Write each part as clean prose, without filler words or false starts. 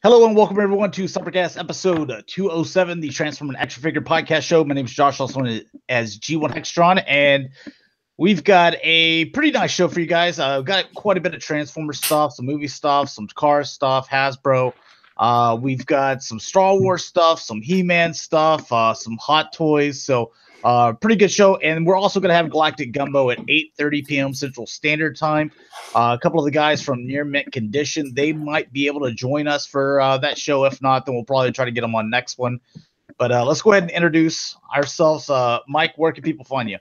Hello and welcome everyone to Cybercast episode 207, the Transform and Action Figure podcast show. My name is Josh, also known as G1 Hextron, and we've got a pretty nice show for you guys. We've got quite a bit of Transformer stuff, some movie stuff, some car stuff, Hasbro. We've got some Star Wars stuff, some He-Man stuff, some Hot Toys. So pretty good show. And we're also going to have Galactic Gumbo at 8:30 p.m. Central Standard Time. A couple of the guys from Near Mint Condition, they might be able to join us for that show. If not, then we'll probably try to get them on next one. But let's go ahead and introduce ourselves. Mike, where can people find you?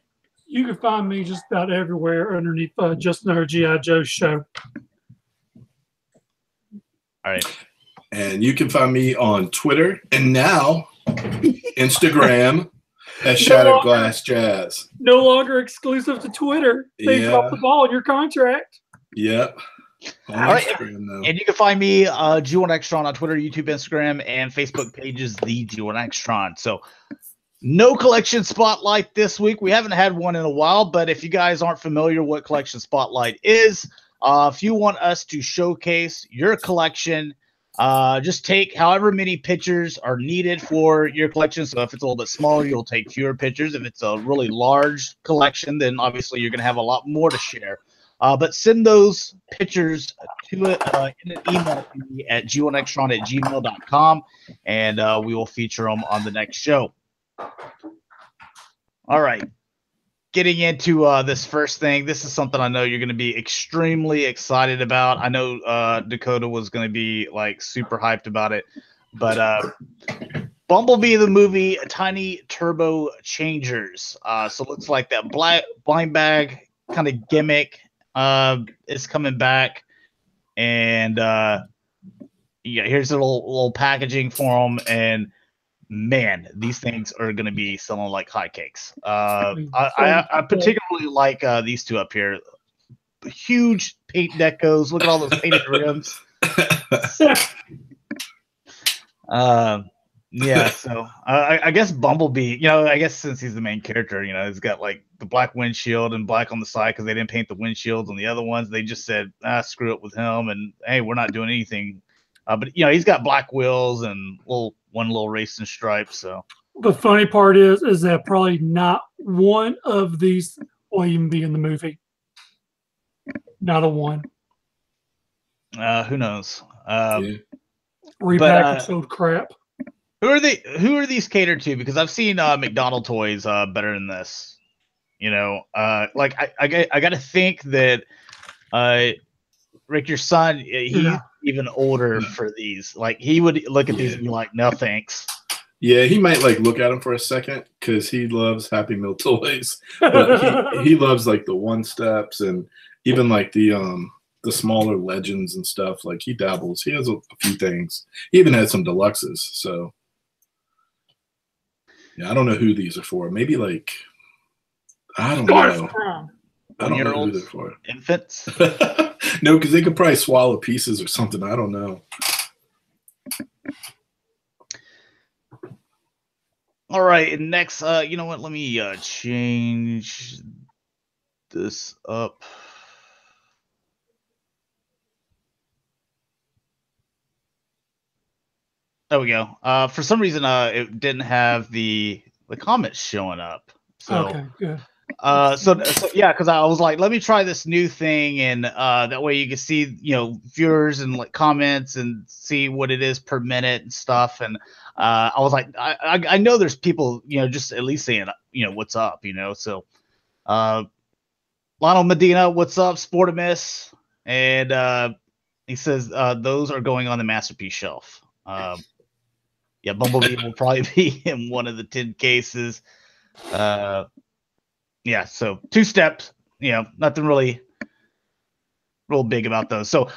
You can find me just about everywhere underneath Just Another G.I. Joe show. All right. And you can find me on Twitter and now Instagram at Shatrdglassjazz. No longer exclusive to Twitter. They dropped the ball in your contract. Yep. All right. And you can find me, G1 Hextron, on Twitter, YouTube, Instagram, and Facebook pages, the G1 Hextron. So no collection spotlight this week. We haven't had one in a while, but if you guys aren't familiar what collection spotlight is, if you want us to showcase your collection, just take however many pictures are needed for your collection. So if it's a little bit smaller, you'll take fewer pictures. If it's a really large collection, then obviously you're going to have a lot more to share. But send those pictures to it in an email to me at g1xtron@gmail.com, and we will feature them on the next show. All right. Getting into this first thing, this is something I know you're going to be extremely excited about. I know Dakota was going to be like super hyped about it, but Bumblebee the movie, Tiny Turbo Changers. So it looks like that blind bag kind of gimmick is coming back, and yeah, here's a little packaging for them, and man, these things are going to be selling like hotcakes. I particularly like these two up here. Huge paint decos. Look at all those painted rims. Yeah, so I guess Bumblebee, I guess since he's the main character, he's got like the black windshield and black on the side because they didn't paint the windshields on the other ones. They just said, screw it with him, and hey, we're not doing anything. But he's got black wheels and one little racing stripe. So the funny part is that probably not one of these will even be in the movie. Not a one. Who knows? Repackaged old crap. Who are these catered to? Because I've seen McDonald toys better than this. Like I got to think that Rick, your son, he's even older for these. Like he would look at these and be like, "No, thanks." Yeah, he might like look at them for a second because he loves Happy Meal toys, but he loves like the one steps and even like the smaller legends and stuff. Like he dabbles. He has a few things. He even had some deluxes. So yeah, I don't know who these are for. Maybe like I don't know. I don't know who they're for. Infants. No, because they could probably swallow pieces or something. I don't know. All right, and next, you know what? Let me change this up. There we go. For some reason, it didn't have the comments showing up. So, okay, good. So yeah, because I was like, let me try this new thing, and that way you can see, viewers and like comments and see what it is per minute and stuff. And I was like, I know there's people, just at least saying, what's up, So Lionel Medina, what's up, Sportimus? And he says those are going on the masterpiece shelf. Yeah, Bumblebee will probably be in one of the 10 cases. Yeah, so 2 steps, nothing really real big about those. So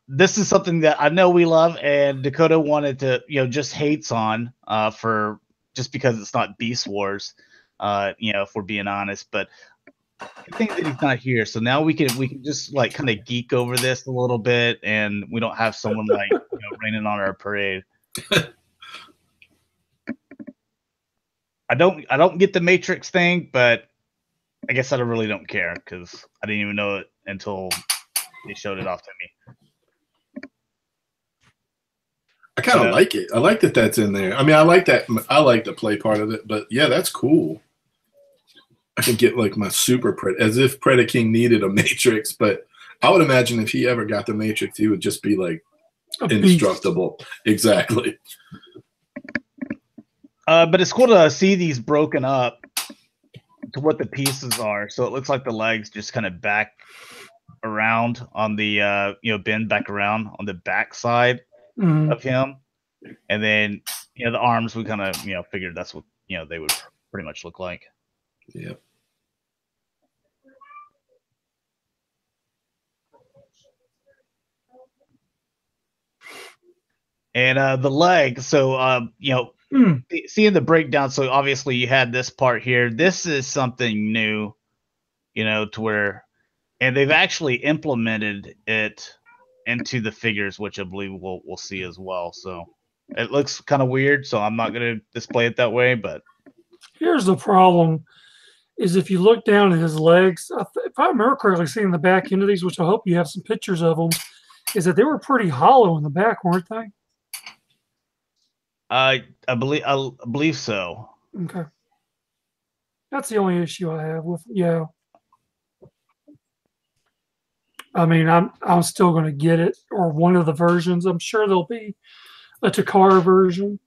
this is something that I know we love, and Dakota wanted to, just hates on for just because it's not Beast Wars, if we're being honest. But I think that he's not here, so now we can just like kind of geek over this a little bit, and we don't have someone like raining on our parade. I don't get the Matrix thing, but I guess I really don't care because I didn't even know it until they showed it off to me. I kind of like it. I like that that's in there. I mean, I like that. I like the play part of it, but yeah, that's cool. I can get like my super as if Predaking needed a Matrix, but I would imagine if he ever got the Matrix, he would just be like indestructible. Exactly. But it's cool to see these broken up to what the pieces are. So it looks like the legs just kind of back around on the bend back around on the back side of him, and then the arms, we kind of figured that's what they would pretty much look like. Yeah. And the leg, so seeing the breakdown, so obviously you had this part here. This is something new, to where, and they've actually implemented it into the figures, which I believe we'll see as well. So it looks kind of weird, so I'm not going to display it that way. But here's the problem: is if you look down at his legs, if I remember correctly, seeing the back end of these, which I hope you have some pictures of them, is that they were pretty hollow in the back, weren't they? I believe so. Okay. That's the only issue I have with I mean, I'm still going to get it, or one of the versions. I'm sure there'll be a Takara version.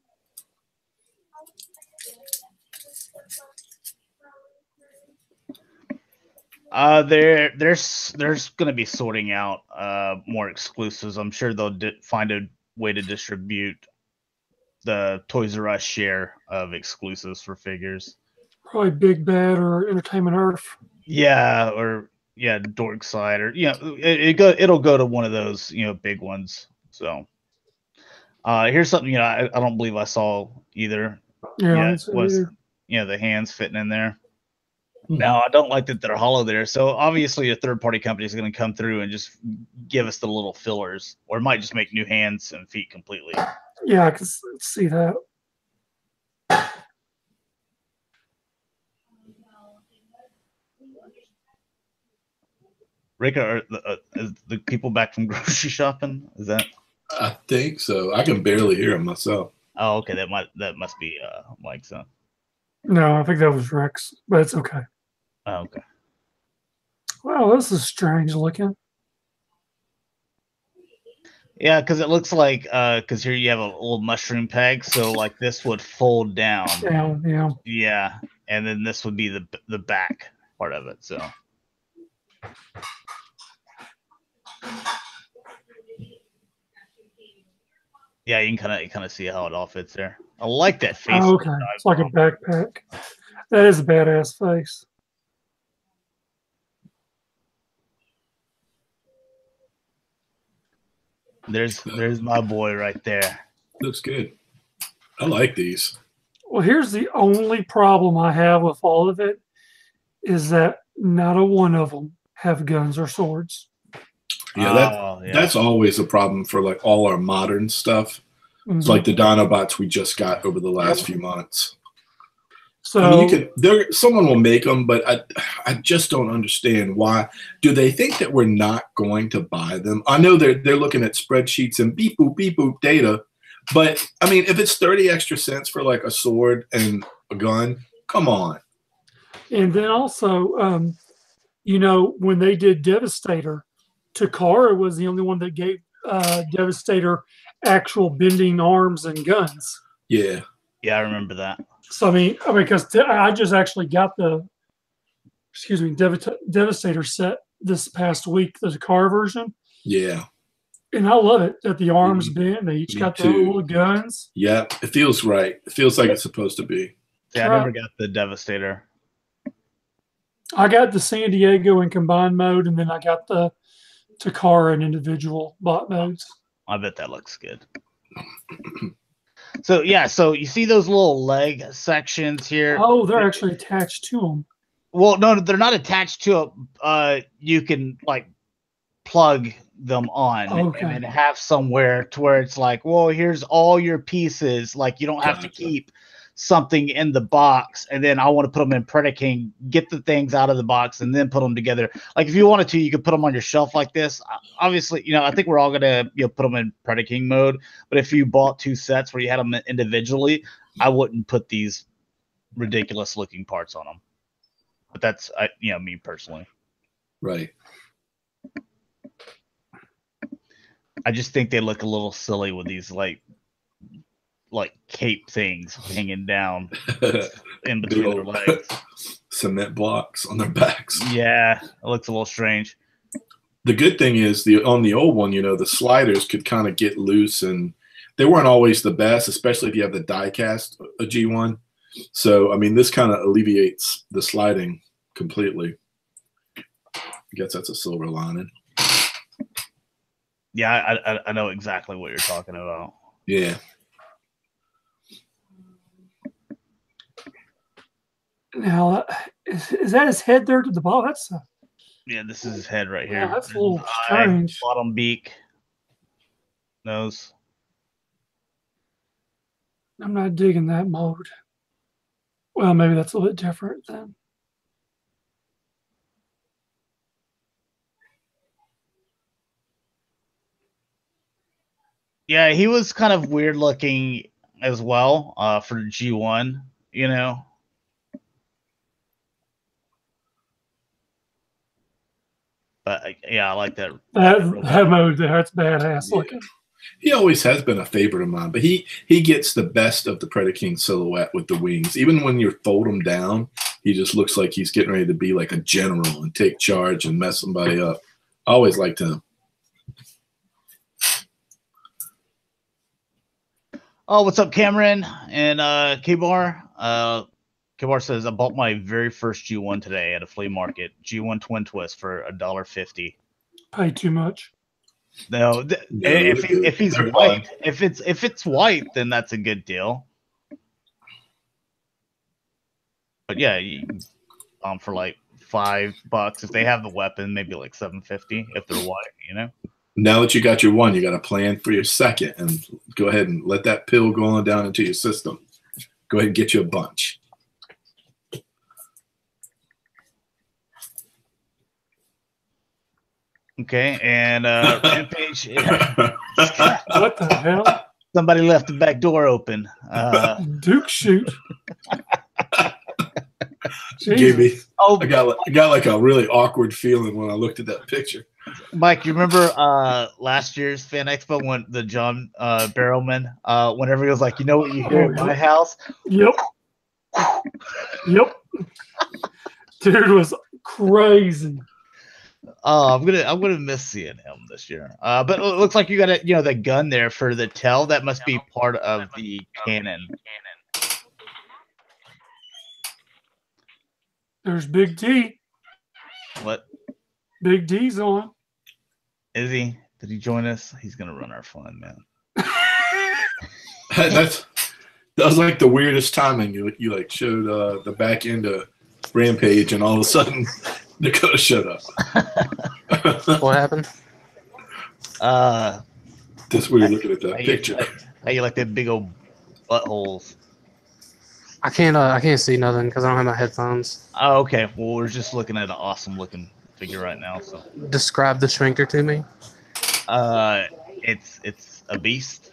There's going to be sorting out more exclusives. I'm sure they'll find a way to distribute the Toys R Us share of exclusives for figures. Probably Big Bad or Entertainment Earth. Yeah, or Dork Side, or it'll go to one of those big ones. So here's something I don't believe I saw either. Yeah, was the hands fitting in there. Now, I don't like that they're hollow there. So obviously a third-party company is going to come through and just give us the little fillers, or it might just make new hands and feet completely. Yeah, I can see that. Rick, are is the people back from grocery shopping? Is that? I think so. I can barely hear him myself. Oh, okay. That must be Mike's son. No, I think that was Rex, but it's okay. Oh, okay. Wow, this is strange looking. Yeah, because it looks like because here you have a little mushroom peg, so like this would fold down. Yeah. Yeah, and then this would be the back part of it. So. Yeah, you can kind of see how it all fits there. I like that face. Oh, okay, it's like a backpack. That is a badass face. There's my boy right there. Looks good. I like these. Well, here's the only problem I have with all of it is that not a one of them have guns or swords. Yeah, that's always a problem for like all our modern stuff. Mm-hmm. It's like the Dinobots we just got over the last few months. So I mean, someone will make them, but I just don't understand why. Do they think that we're not going to buy them? I know they're looking at spreadsheets and beep boop data, but I mean, if it's 30 extra cents for like a sword and a gun, come on. And then also, when they did Devastator, Takara was the only one that gave Devastator actual bending arms and guns. Yeah. Yeah, I remember that. So I mean, because I just actually got the, Devastator set this past week, the Takara version. Yeah. And I love it that the arms bend. They each got their little guns. Yeah, it feels right. It feels like it's supposed to be. Yeah, I never got the Devastator. I got the San Diego in combined mode, and then I got the Takara in individual bot modes. I bet that looks good. So you see those little leg sections here. Oh, they're actually attached to them. Well, no, they're not attached to it. You can like plug them on and then have somewhere to where it's like, well, here's all your pieces. Like you don't have to keep something in the box, and then I want to put them in Predaking, get the things out of the box, and then put them together. Like if you wanted to, you could put them on your shelf like this. Obviously, I think we're all gonna put them in Predaking mode. But if you bought 2 sets where you had them individually, I wouldn't put these ridiculous looking parts on them. But that's me personally. Right. I just think they look a little silly with these like cape things hanging down in between their legs. Cement blocks on their backs. Yeah, it looks a little strange. The good thing is on the old one, the sliders could kind of get loose, and they weren't always the best, especially if you have the die cast a G1. So, I mean, this kind of alleviates the sliding completely. I guess that's a silver lining. Yeah, I know exactly what you're talking about. Yeah. Now, is that his head there to the bottom? Yeah, this is his head right here. Yeah, that's a little strange. Bottom beak, nose. I'm not digging that mode. Well, maybe that's a little bit different then. Yeah, he was kind of weird looking as well for G1, But yeah, I like that. That mode there, it's badass looking. He always has been a favorite of mine, but he gets the best of the Predaking silhouette with the wings. Even when you fold him down, he just looks like he's getting ready to be like a general and take charge and mess somebody up. I always liked him. Oh, what's up, Cameron and K-Bar? K-Bar says, I bought my very first G1 today at a flea market. G1 Twin Twist for $1.50. Pay too much. No, if he's white, if it's white, then that's a good deal. But yeah, for like $5 if they have the weapon, maybe like $7.50 if they're white. Now that you got your one, you got to plan for your second, and go ahead and let that pill go on down into your system. Go ahead and get you a bunch. Okay, and Rampage. What the hell? Somebody left the back door open. Duke shoot. Gave me. Oh, I got like a really awkward feeling when I looked at that picture. Mike, you remember last year's Fan Expo when the John Barrowman, whenever he was like, what you hear at my house? Yep. Yep. Dude was crazy. Oh, I'm gonna miss seeing him this year. But it looks like you got the gun there for the tail. That must be part of the cannon. There's Big D. What? Big D's on. Is he? Did he join us? He's gonna run our fun, man. That was like the weirdest timing. You like showed the back end of Rampage, and all of a sudden Dakota showed up. What happened? Just weird looking at that picture. How you like them big old buttholes? I can't see nothing because I don't have my headphones. Oh, okay. Well, we're just looking at an awesome looking figure right now. So describe the sphincter to me. It's a beast.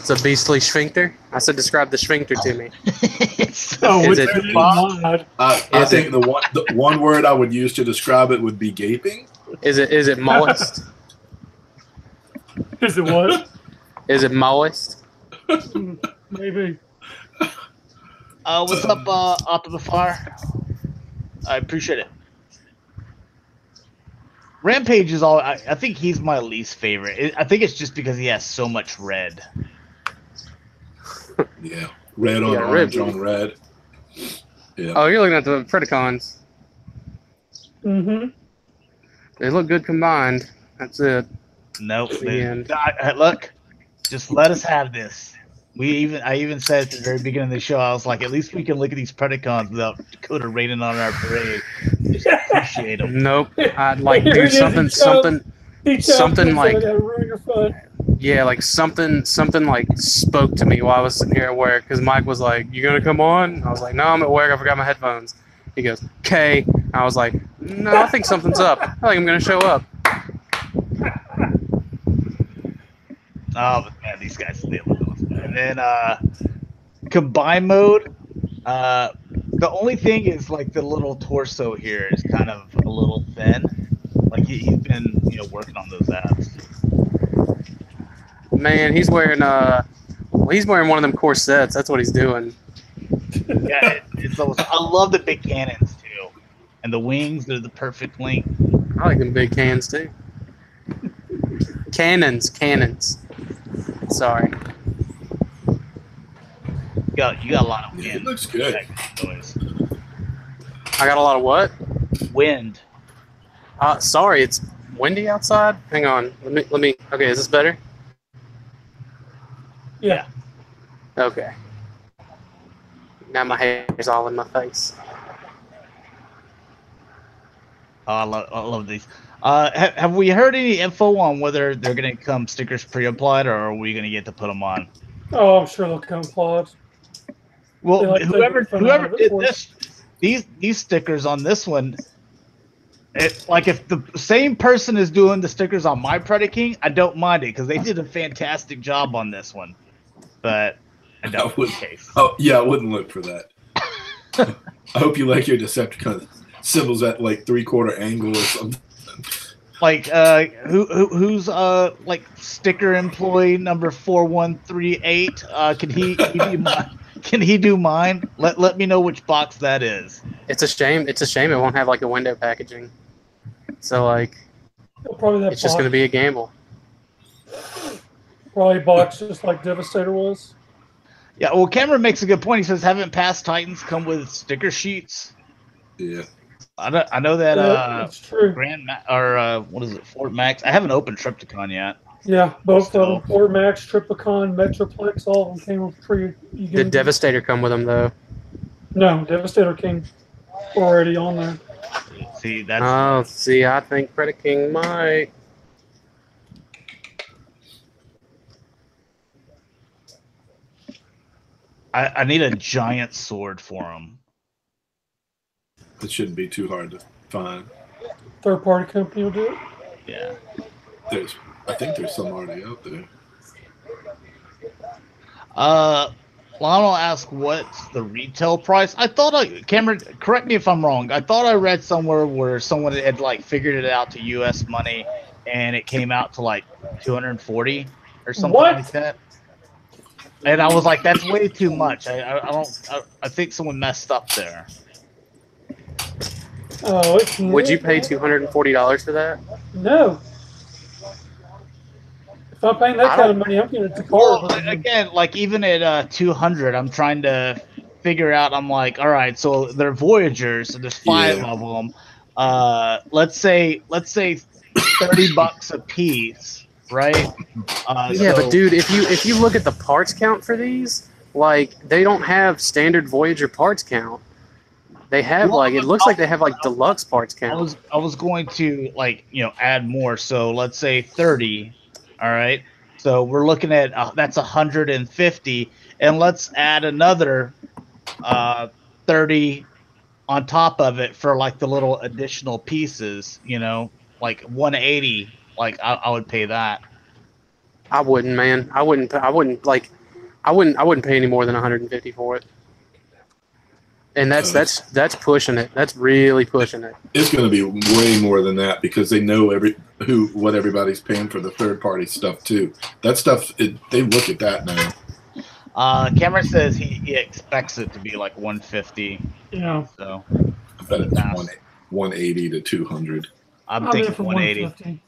It's a beastly sphincter. I said describe the sphincter to me. Is it? I think the one word I would use to describe it would be gaping. Is it moist? Is it what? Is it moist? Maybe. What's up, Autobot? I appreciate it. Rampage is all. I think he's my least favorite. I think it's just because he has so much red. Yeah, red on orange on red. Yeah. Oh, you're looking at the Predacons. Mm-hmm. They look good combined. That's it. Nope. Look, just let us have this. I even said at the very beginning of the show, I was like, at least we can look at these Predacons without Dakota raining on our parade. Just appreciate them. Nope. I'd like do something something like ruin your fun. yeah, like something like spoke to me while I was sitting here at work because Mike was like, "You gonna come on?" I was like, "No, I'm at work. I forgot my headphones." He goes, "Okay." I was like, "No, I think something's up. I think I'm gonna show up." Oh, but man, these guys they look awesome. And then combine mode. The only thing is like the little torso here is kind of a little thin. Like he's been working on those abs. Man, he's wearing one of them corsets. That's what he's doing. Yeah, it's almost, I love the big cannons too, and the wings. They're the perfect length. I like them big cans too. Cannons. Sorry. You got a lot of wind. It looks good. I got a lot of what? Wind. Sorry, it's windy outside. Hang on. Let me. Okay, is this better? Yeah. Okay. Now my hair's all in my face. Oh, I love these. Have we heard any info on whether they're going to come stickers pre-applied, or are we going to get to put them on? Oh, I'm sure they'll come applied. Well, Like whoever did this, these stickers on this one, like if the same person is doing the stickers on my Predaking, I don't mind it because they did a fantastic job on this one. But I don't. Oh yeah, I wouldn't look for that. I hope you like your Decepticon symbols at like 3/4 angle or something. Like who's like sticker employee number 4138? Can he do mine? Let me know which box that is. It's a shame it won't have like a window packaging. So like it's just gonna be a gamble. Probably box just like Devastator was. Yeah, well, Cameron makes a good point. He says, "Haven't past Titans come with sticker sheets?" Yeah. I know that. That's true. What is it? Fort Max. I haven't opened Trypticon yet. Yeah, both of them. Fort Max, Triplicon, Metroplex, all of them came with free. Did Devastator come with them though? No, Devastator came already on there. See, that's. Oh, see, I think Predaking might. I need a giant sword for him. It shouldn't be too hard to find. Third-party company will do it. Yeah. I think there's some already out there. Lionel asked what's the retail price. I thought Cameron, correct me if I'm wrong. I thought I read somewhere where someone had like figured it out to US money and it came out to like 240 or something like that. And I was like, that's way too much. I think someone messed up there. Oh, would you pay $240 for that? No. If I'm paying that kind of money, I'm getting it to Well, again, like even at 200, I'm trying to figure out. I'm like, all right, so they're Voyagers, so there's 5 of them. Let's say $30 a piece, right? But dude, if you look at the parts count for these, like they don't have standard Voyager parts count. They have it looks like they have like deluxe parts count. I was going to add more. So let's say 30. All right. So we're looking at that's 150, and let's add another 30 on top of it for like the little additional pieces. Like 180. Like I would pay that. I wouldn't, man. I wouldn't pay any more than 150 for it. And that's pushing it. That's really pushing it. It's going to be way more than that because they know what everybody's paying for the third party stuff too. That stuff, they look at that now. Cameron says he expects it to be like 150. Yeah. So I bet it's 180 to 200. I'm thinking 180.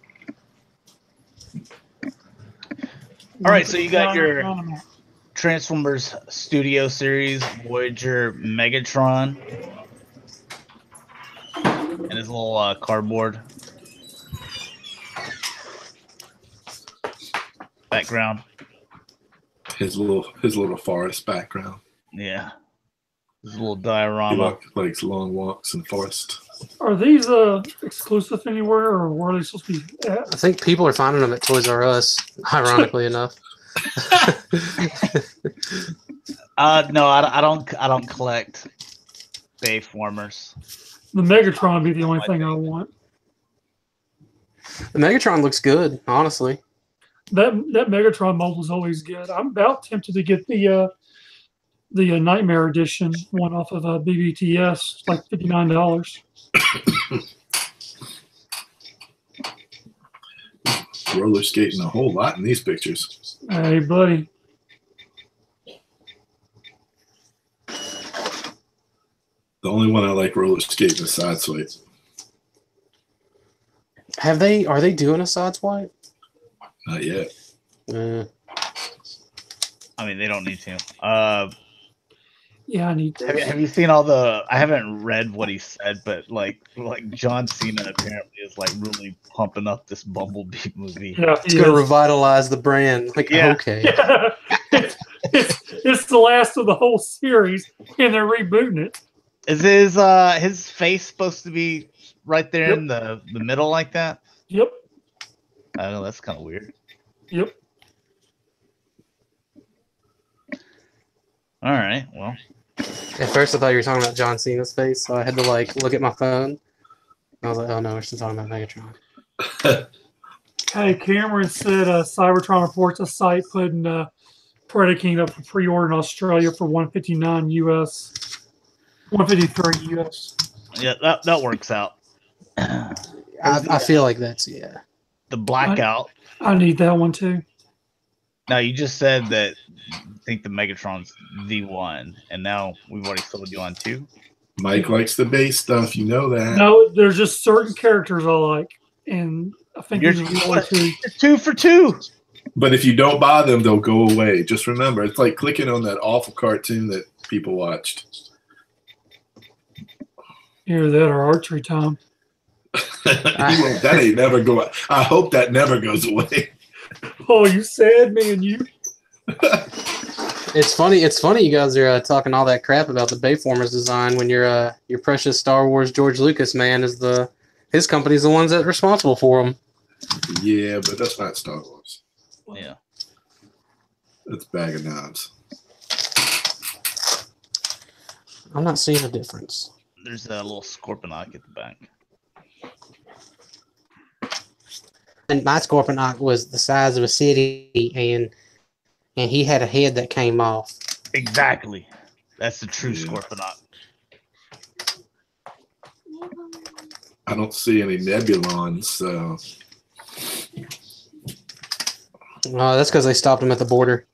All right, so you got your Transformers Studio Series Voyager Megatron and his little cardboard background. His little forest background. Yeah, his little diorama. He likes long walks in forest. Are these exclusive anywhere, or where are they supposed to be at? I think people are finding them at Toys R Us, ironically enough. No, I don't collect Bayformers. The Megatron would be the only thing I want. The Megatron looks good, honestly. That Megatron mold was always good. I'm about tempted to get the Nightmare Edition one off of BBTS. It's like $59. Roller skating a whole lot in these pictures. Hey, buddy. The only one I like roller skating is side swipe. Are they doing a side swipe? Not yet. I mean, they don't need to. Yeah, I need to. Have you seen all the? I haven't read what he said, but like John Cena apparently is like really pumping up this Bumblebee movie. Yeah, It's going to revitalize the brand. Like, Yeah. okay. Yeah. It's the last of the whole series, and they're rebooting it. Is his face supposed to be right there in the middle like that? Yep. I don't know. That's kind of weird. Yep. All right. Well, At first, I thought you were talking about John Cena's face, so I had to like look at my phone. I was like, "Oh no, we're still talking about Megatron." Hey, Cameron said Cybertron reports a site putting Predaking up for pre-order in Australia for $159 US, $153 US. yeah, that works out. I feel like that's The blackout. I need that one too. Now you just said that you think the Megatron's the one, and now we've already sold you on two. Mike likes the base stuff. You know that. No, there's just certain characters I like, and I think You're these are the only two. 2 for 2. But if you don't buy them, they'll go away. Just remember, it's like clicking on that awful cartoon that people watched. Either that or Archery Time. That ain't never go. I hope that never goes away. Oh, you sad man, you. It's funny. It's funny you guys are talking all that crap about the Bayformers design when your precious Star Wars George Lucas man is his company's the ones that are responsible for them. Yeah, but that's not Star Wars. Yeah. That's Bag of Knobs. I'm not seeing a difference. There's a little Scorponok at the back. And my Scorponok was the size of a city, and he had a head that came off. Exactly. That's the true Scorponok. I don't see any Nebulons, so That's because they stopped him at the border.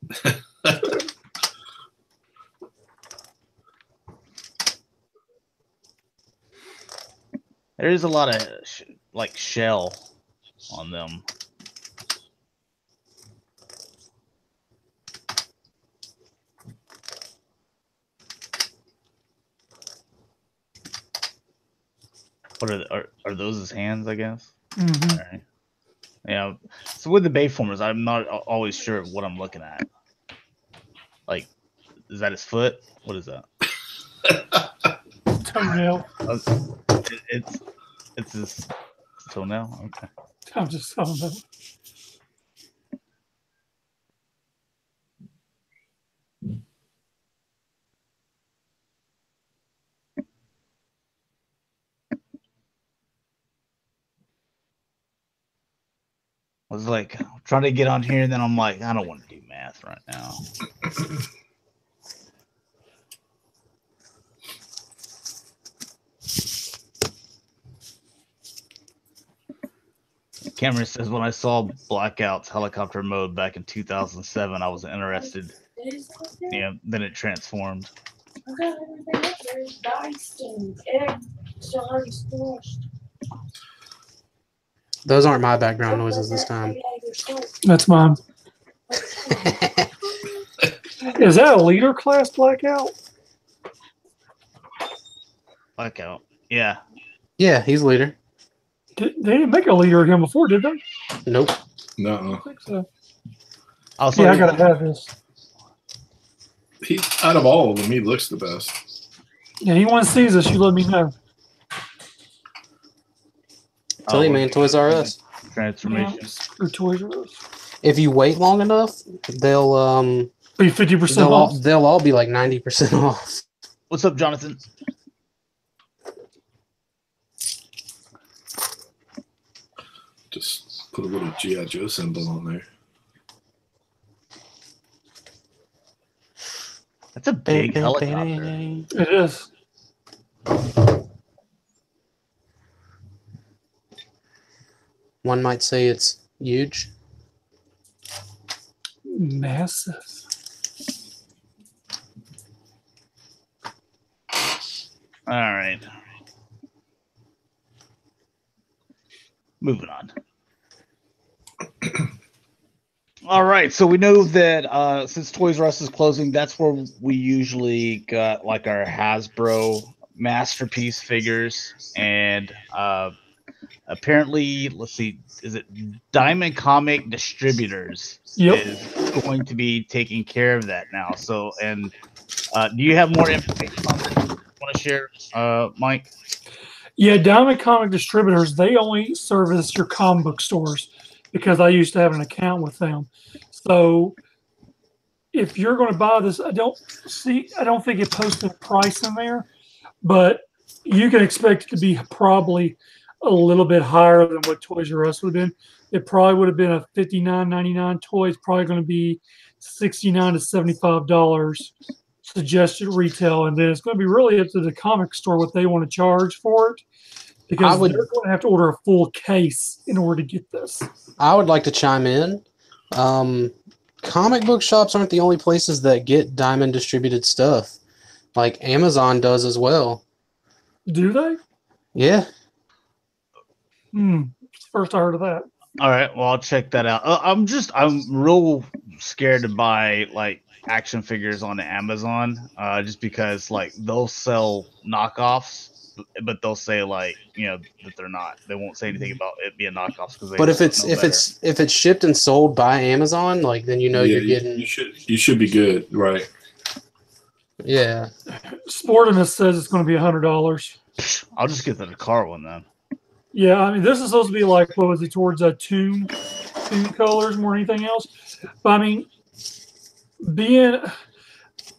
There's a lot of shell on them. What are those his hands? I guess. Mm-hmm. All right. Yeah. So with the Bayformers, I'm not always sure of what I'm looking at. Like, is that his foot? What is that? Toenail. It's his toenail. Okay. I'm just telling them. I was like trying to get on here, and then I'm like, I don't want to do math right now. Cameron says, when I saw Blackout's helicopter mode back in 2007, I was interested. Yeah, then it transformed. I got everything up there. Dye stains. Eggs already squished. Those aren't my background noises this time. That's mine. Is that a leader class Blackout? Blackout. Yeah. Yeah, he's leader. They didn't make a leader of him before, did they? Nope. no. I think so. Also, Yeah, I gotta have this. He out of all of them, he looks the best. Yeah, anyone sees this, you let me know. Tell you, man, Toys R Us. Transformation. Yeah, screw Toys R Us. If you wait long enough, they'll Be 50% off. they'll all be like 90% off. What's up, Jonathan? Just put a little G.I. Joe symbol on there. That's a big helicopter. It is. One might say it's huge. Massive. All right. Moving on. All right, so we know that since Toys R Us is closing, that's where we usually got like our Hasbro masterpiece figures, and apparently, let's see, is it Diamond Comic Distributors Yep. is going to be taking care of that now. So, and do you have more information on this you want to share, Mike? Yeah, Diamond Comic Distributors, they only service your comic book stores because I used to have an account with them. So if you're going to buy this, I don't think it posted a price in there, but you can expect it to be probably a little bit higher than what Toys R Us would have been. It probably would have been a $59.99 toy. It's probably going to be $69 to $75 suggested retail, and then it's going to be really up to the comic store what they want to charge for it, because they're going to have to order a full case in order to get this. I would like to chime in. Comic book shops aren't the only places that get Diamond distributed stuff. Like Amazon does as well. Do they? Yeah. First I heard of that. All right, well, I'll check that out. I'm real scared to buy like action figures on Amazon, just because like they'll sell knockoffs, but they'll say like, you know, that they're not. They won't say anything about it being knockoffs because. But if it's shipped and sold by Amazon, like then you're getting. You should be good, right? Yeah. Sportimus says it's going to be $100. I'll just get the car one then. Yeah, I mean, this is supposed to be like, what was it, towards a tune colors more than anything else. But I mean, being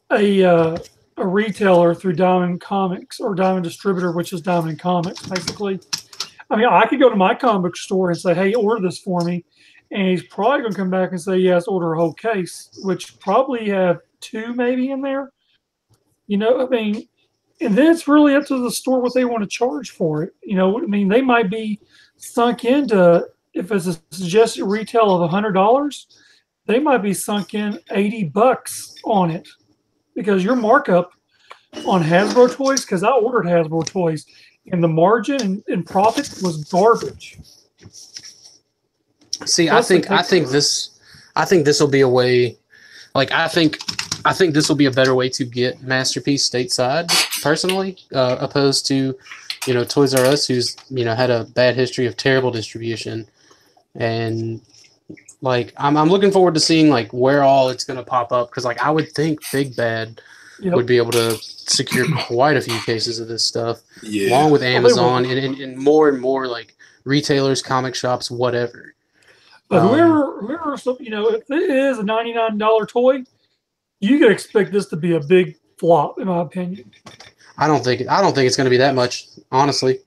a retailer through Diamond Comics or Diamond Distributor, which is Diamond Comics, basically. I mean, I could go to my comic book store and say, hey, order this for me. And he's probably going to come back and say, yes, order a whole case, which probably have 2 maybe in there. You know, I mean, and then it's really up to the store what they want to charge for it. You know, I mean, they might be sunk into, if it's a suggested retail of $100, they might be sunk in $80 on it, because your markup on Hasbro toys, because I ordered Hasbro toys, and the margin and profit was garbage. See, I think this will be a way. Like I think this will be a better way to get Masterpiece stateside, personally, opposed to, you know, Toys R Us, who's, you know, had a bad history of terrible distribution, and like I'm looking forward to seeing like where all it's going to pop up, because like I would think Big Bad would be able to secure quite a few cases of this stuff, along with Amazon and more like retailers, comic shops, whatever. But whoever, you know, if it is a $99 toy, you can expect this to be a big flop, in my opinion. I don't think it's going to be that much, honestly.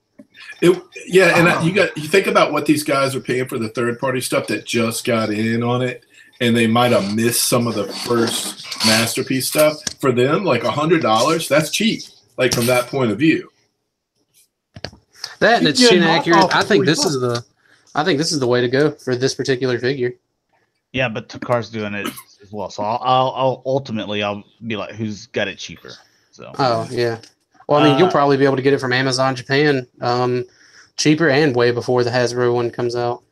You think about what these guys are paying for the third-party stuff that just got in on it, and they might have missed some of the first Masterpiece stuff. For them, like $100, that's cheap. Like from that point of view. That and it's inaccurate. I think this is the way to go for this particular figure. Yeah, but Takar's doing it as well, so I'll ultimately be like, who's got it cheaper? So. Oh yeah. Well, I mean, you'll probably be able to get it from Amazon Japan, cheaper and way before the Hasbro one comes out.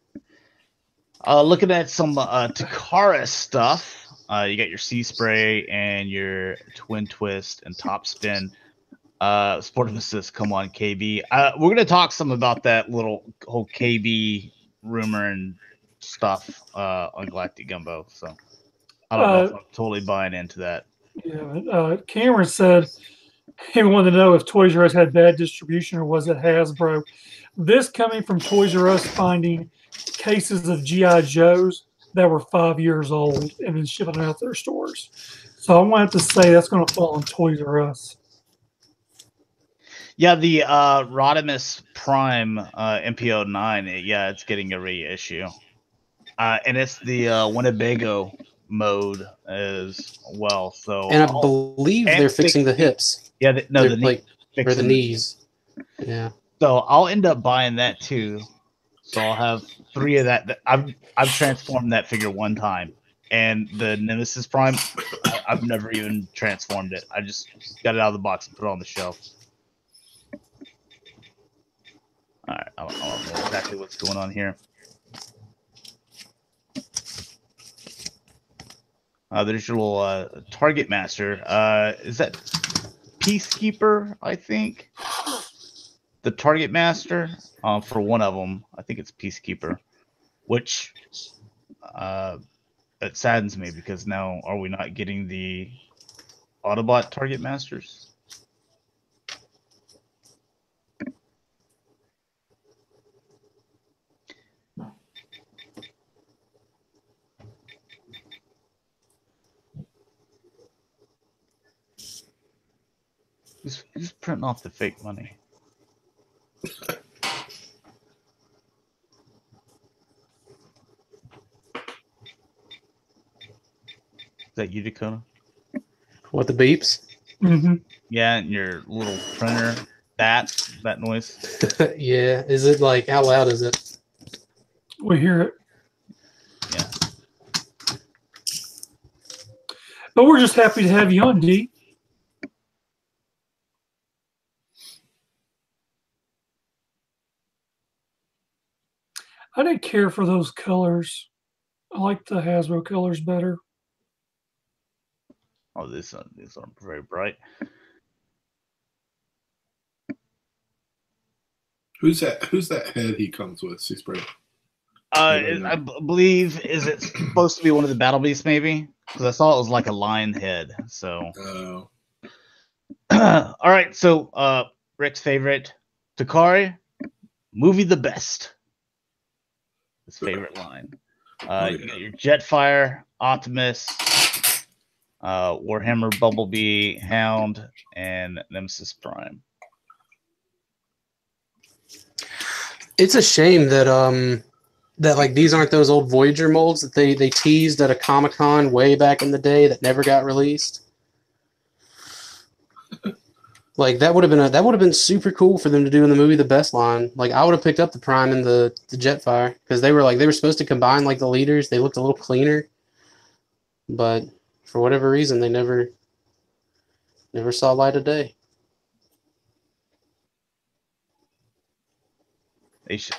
Looking at some Takara stuff, you got your Sea Spray and your Twin Twist and Top Spin. Sportimus says, come on, KB. We're going to talk some about that whole KB rumor and stuff on Galactic Gumbo. So I don't know if I'm totally buying into that. Yeah, Cameron said he wanted to know if Toys R Us had bad distribution or was it Hasbro. This coming from Toys R Us finding cases of GI Joes that were 5 years old and then shipping them out to their stores. So I'm going to have to say that's going to fall on Toys R Us. Yeah, the Rodimus Prime MPO9, yeah, it's getting a reissue. And it's the Winnebago mode as well. So, And I believe they're fixing the hips. Yeah, the knee, or the knees. Yeah. So I'll end up buying that too. So I'll have 3 of that. I've transformed that figure one time, and the Nemesis Prime, I've never even transformed it. I just got it out of the box and put it on the shelf. All right, I don't know exactly what's going on here. There's your little Target Master. Is that Peacekeeper, I think? The Target Master for one of them. I think it's Peacekeeper, which it saddens me because now are we not getting the Autobot Target Masters? Who's printing off the fake money? Is that you, Dakota? What, the beeps? Mm-hmm. Yeah, and your little printer, that noise. Yeah. Is it like, how loud is it? We hear it. Yeah. But we're just happy to have you on, D. I didn't care for those colors. I like the Hasbro colors better. Oh, these are very bright. Who's that head he comes with, Seaspray? I believe, is it supposed to be one of the Battle Beasts, maybe? Because I saw it was like a lion head. So. Oh. All right. So, Rick's favorite, Takari, movie the best. His favorite line. You got your Jetfire, Optimus, Warhammer, Bumblebee, Hound, and Nemesis Prime. It's a shame that that like these aren't those old Voyager molds that they teased at a Comic-Con way back in the day that never got released. Like that would have been super cool for them to do in the movie The Best line. Like I would have picked up the Prime and the Jetfire because they were supposed to combine like the leaders. They looked a little cleaner, but for whatever reason they never saw light of day. They should.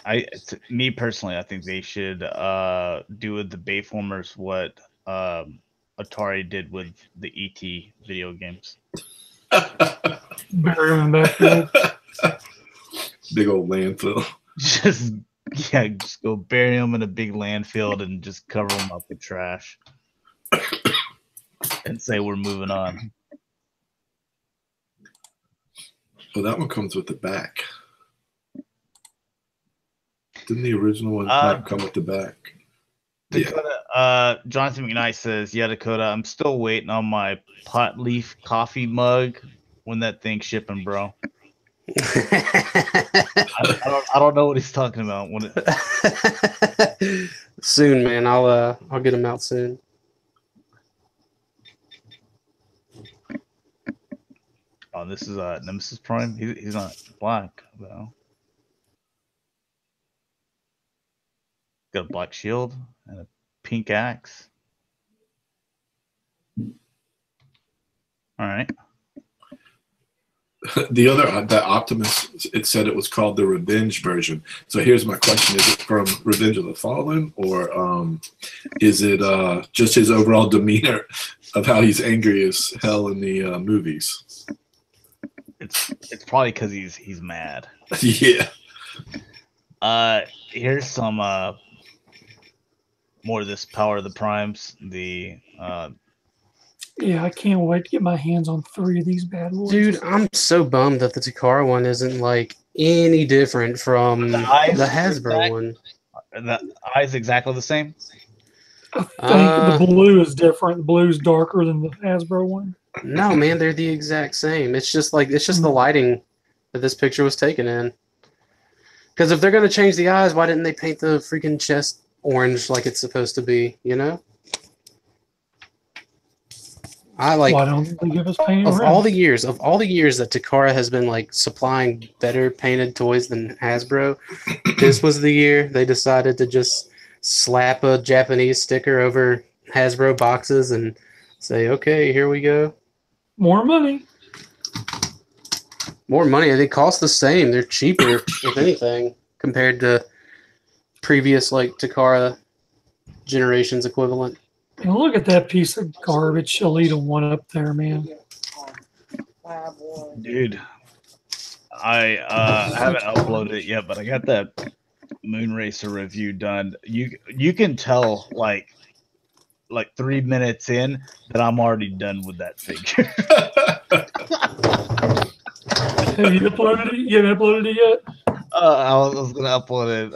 Me personally, I think they should do with the Bayformers what Atari did with the ET video games. Bury them in backfield. Big old landfill. Just go bury them in a big landfill and just cover them up with trash and say we're moving on. Well, that one comes with the back. Didn't the original one come with the back? Dakota, Jonathan McKnight says, "Yeah, Dakota, I'm still waiting on my pot leaf coffee mug when that thing's shipping, bro." I don't know what he's talking about. Soon, man. I'll get him out soon. Oh, this is Nemesis Prime. He's not black though. Got a black shield and a pink axe. All right. That Optimus, it said it was called the Revenge version. So here's my question: is it from Revenge of the Fallen, or is it just his overall demeanor of how he's angry as hell in the movies? It's probably because he's mad. Yeah. Here's some more of this Power of the Primes. Yeah, I can't wait to get my hands on 3 of these bad boys. Dude, I'm so bummed that the Takara one isn't like any different from The eyes the are Hasbro exact- one. Are the eyes exactly the same? I think the blue is different. The blue is darker than the Hasbro one. No, man, they're the exact same. It's just the lighting that this picture was taken in. Because if they're gonna change the eyes, why didn't they paint the freaking chest orange like it's supposed to be? You know. Why don't they give us painted Of red? all the years that Takara has been like supplying better painted toys than Hasbro, this was the year they decided to just slap a Japanese sticker over Hasbro boxes and say, "Okay, here we go." More money. More money. They cost the same. They're cheaper, if anything, compared to previous like Takara generations equivalent. And look at that piece of garbage Alita one up there, man. Dude, I haven't uploaded it yet, but I got that Moonracer review done. You can tell like 3 minutes in that I'm already done with that figure. Have you uploaded it? You haven't uploaded it yet? I was gonna upload it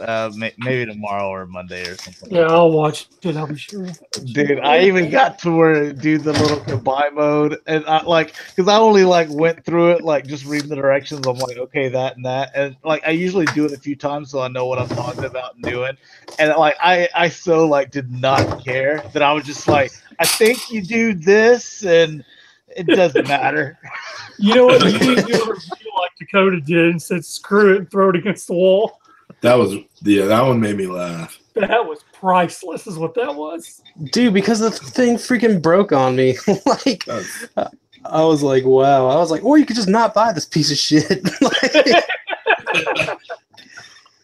maybe tomorrow or Monday or something. Yeah, I'll watch it. I'll be sure. Dude, I even got to where do the little goodbye mode, and because I only went through it just reading the directions. I'm like, okay, that and that, and I usually do it a few times so I know what I'm talking about and doing. And I so did not care that I was just like, I think you do this, and it doesn't matter. You know what? You need to do a review like Dakota did and said, "Screw it," and throw it against the wall. That one made me laugh. That was priceless, is what that was. Dude, because the thing freaking broke on me. I was like, wow. I was like, or you could just not buy this piece of shit.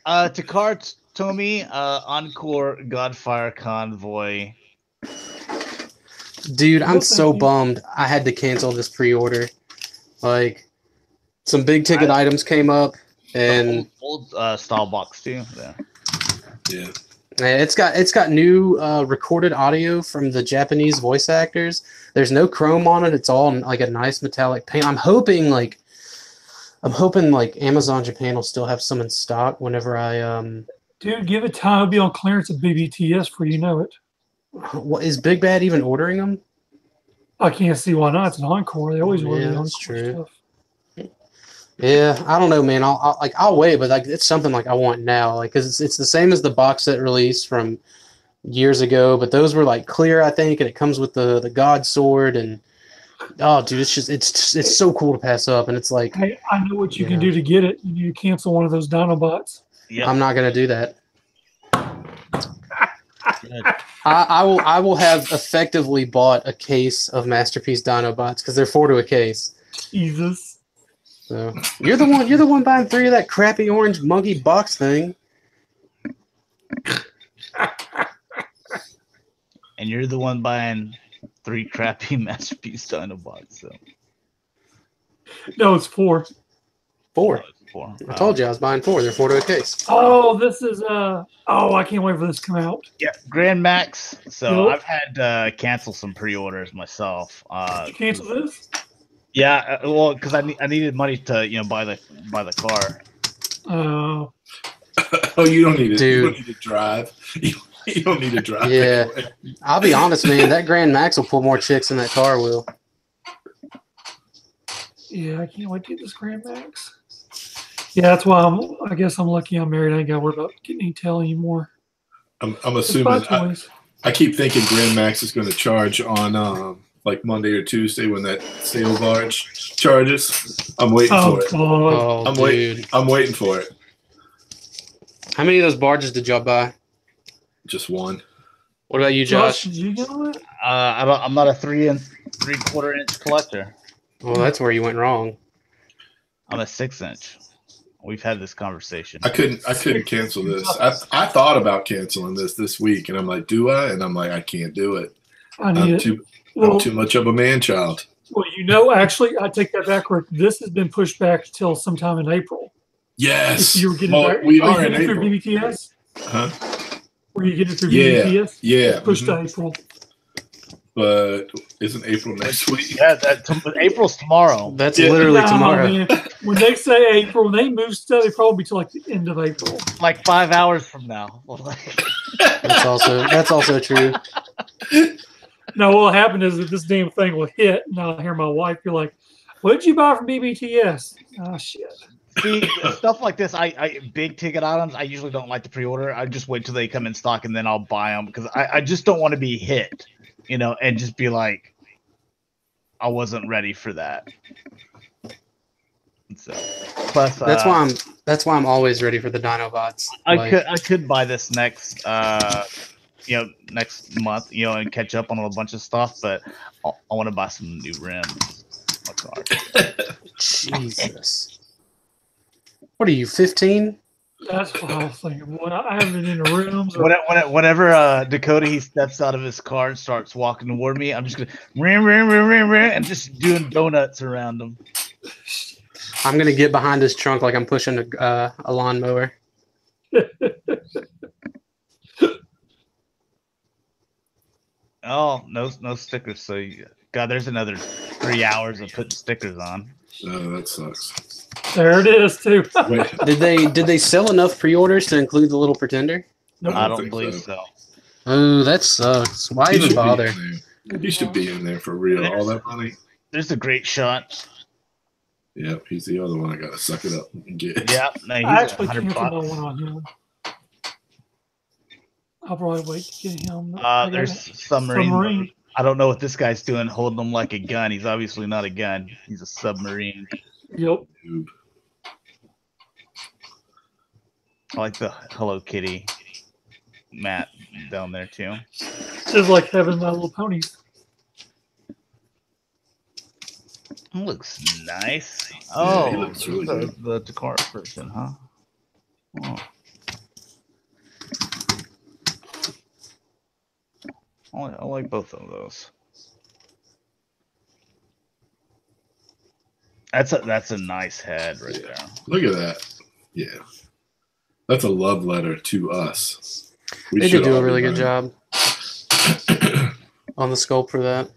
Takara Tomy, Encore Godfire Convoy. Dude, I'm so bummed. I had to cancel this pre-order. Some big ticket items came up, and old style box too. Yeah. It's got new recorded audio from the Japanese voice actors. There's no chrome on it. It's all a nice metallic paint. I'm hoping Amazon Japan will still have some in stock whenever I Dude, give it time. It'll be on clearance at BBTS for you know it. What is Big Bad even ordering them? I can't see why not. It's an Encore. They always order the that's Encore true. stuff. Yeah, I don't know, man. I'll wait, but it's something I want now, because it's the same as the box set release from years ago, but those were clear, I think, and it comes with the God Sword, and oh, dude, it's so cool to pass up, and it's like, Hey, I know what you can do to get it. You need to cancel one of those Dinobots. Yeah, I'm not gonna do that. I will have effectively bought a case of Masterpiece Dinobots because they're 4 to a case. Jesus. So you're the one buying 3 of that crappy orange monkey box thing. And you're the one buying 3 crappy Masterpiece Dinobots. So. No, it's 4. 4. 4. I told you I was buying 4. They're 4 to a case. Oh, this is I can't wait for this to come out. Yeah, Grand Max. So Yep. I've had to cancel some pre-orders myself. Did you cancel this? Yeah, well, because I needed money to buy the car. Oh. Oh, you don't need it. Dude. You don't need to drive. You don't need to drive. Yeah. Anyway. I'll be honest, man. That Grand Max will pull more chicks than that car will. Yeah, I can't wait to get this Grand Max. Yeah, that's why I guess I'm lucky I'm married. I ain't got to worry about getting any tail anymore. I'm Just assuming. buy toys. I keep thinking Grand Max is going to charge on Monday or Tuesday when that sale barge charges. I'm waiting for it. God. Oh, dude. I'm waiting for it. How many of those barges did y'all buy? Just one. What about you, Josh, Josh? did you get it? I'm not a 3 3/4 inch collector. Well, that's where you went wrong. I'm a 6 inch. We've had this conversation. I couldn't cancel this. I thought about canceling this week, and I'm like, do I? And I'm like, I can't do it. I need it. I'm too much of a man child. Well, actually, I take that backward. This has been pushed back till sometime in April. Yes. If you were getting back, we are are you in getting it through April. BBTS? Huh? Were you getting it through Yeah. BBTS? Yeah. Pushed mhm. to April. but isn't April next week? Yeah, April's tomorrow. That's literally Nah, tomorrow. man. When they say April, when they move stuff, it probably till like the end of April. Like 5 hours from now. That's also true. No, what'll happen is that this damn thing will hit, and I'll hear my wife be like, "What did you buy from BBTS?" Oh shit. See, stuff like this, I big ticket items, I usually don't like to pre-order. I just wait till they come in stock and then I'll buy them because I just don't want to be hit, and just be like, I wasn't ready for that. So, plus, That's why I'm always ready for the Dinobots. I could buy this next next month, and catch up on a bunch of stuff, but I want to buy some new rims. Jesus. What are you, 15? That's what I was thinking. When I haven't been in the rooms. Whenever Dakota he steps out of his car and starts walking toward me, I'm just gonna rim, and just doing donuts around him. I'm gonna get behind his trunk like I'm pushing a lawnmower. Oh, no stickers. So, God, there's another 3 hours of putting stickers on. Oh, that sucks. There it is too. Wait, Did they sell enough pre-orders to include the little pretender? Nope. I don't think believe so. so. Oh, that sucks. Why You even should be bother? in there. You should be in there for real. All that money. There's a great shot. Yep, he's the other one I gotta suck it up and get. Yeah, no, I he's actually 100 canceled my bucks. one on him. I'll probably wait to get him. I got There's a submarine. I don't know what this guy's doing, holding him like a gun. He's obviously not a gun. He's a submarine. Yep. Dude. I like the Hello Kitty mat down there too. Just like having my little ponies. Looks nice. Yeah, Oh, he looks really good. the Dakota person, huh? Oh. I like both of those. That's a nice head right there. Look at that. Yeah. That's a love letter to us. We They should did do all a be really good buying. job on the sculpt for that.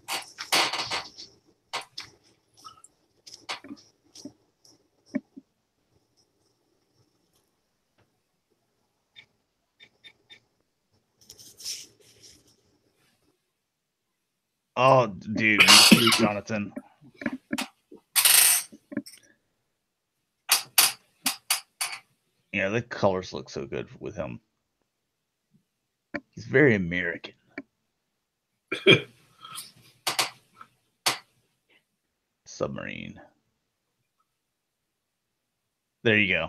Oh, dude, you too, Jonathan. Yeah, the colors look so good with him. He's very American. Submarine. There you go.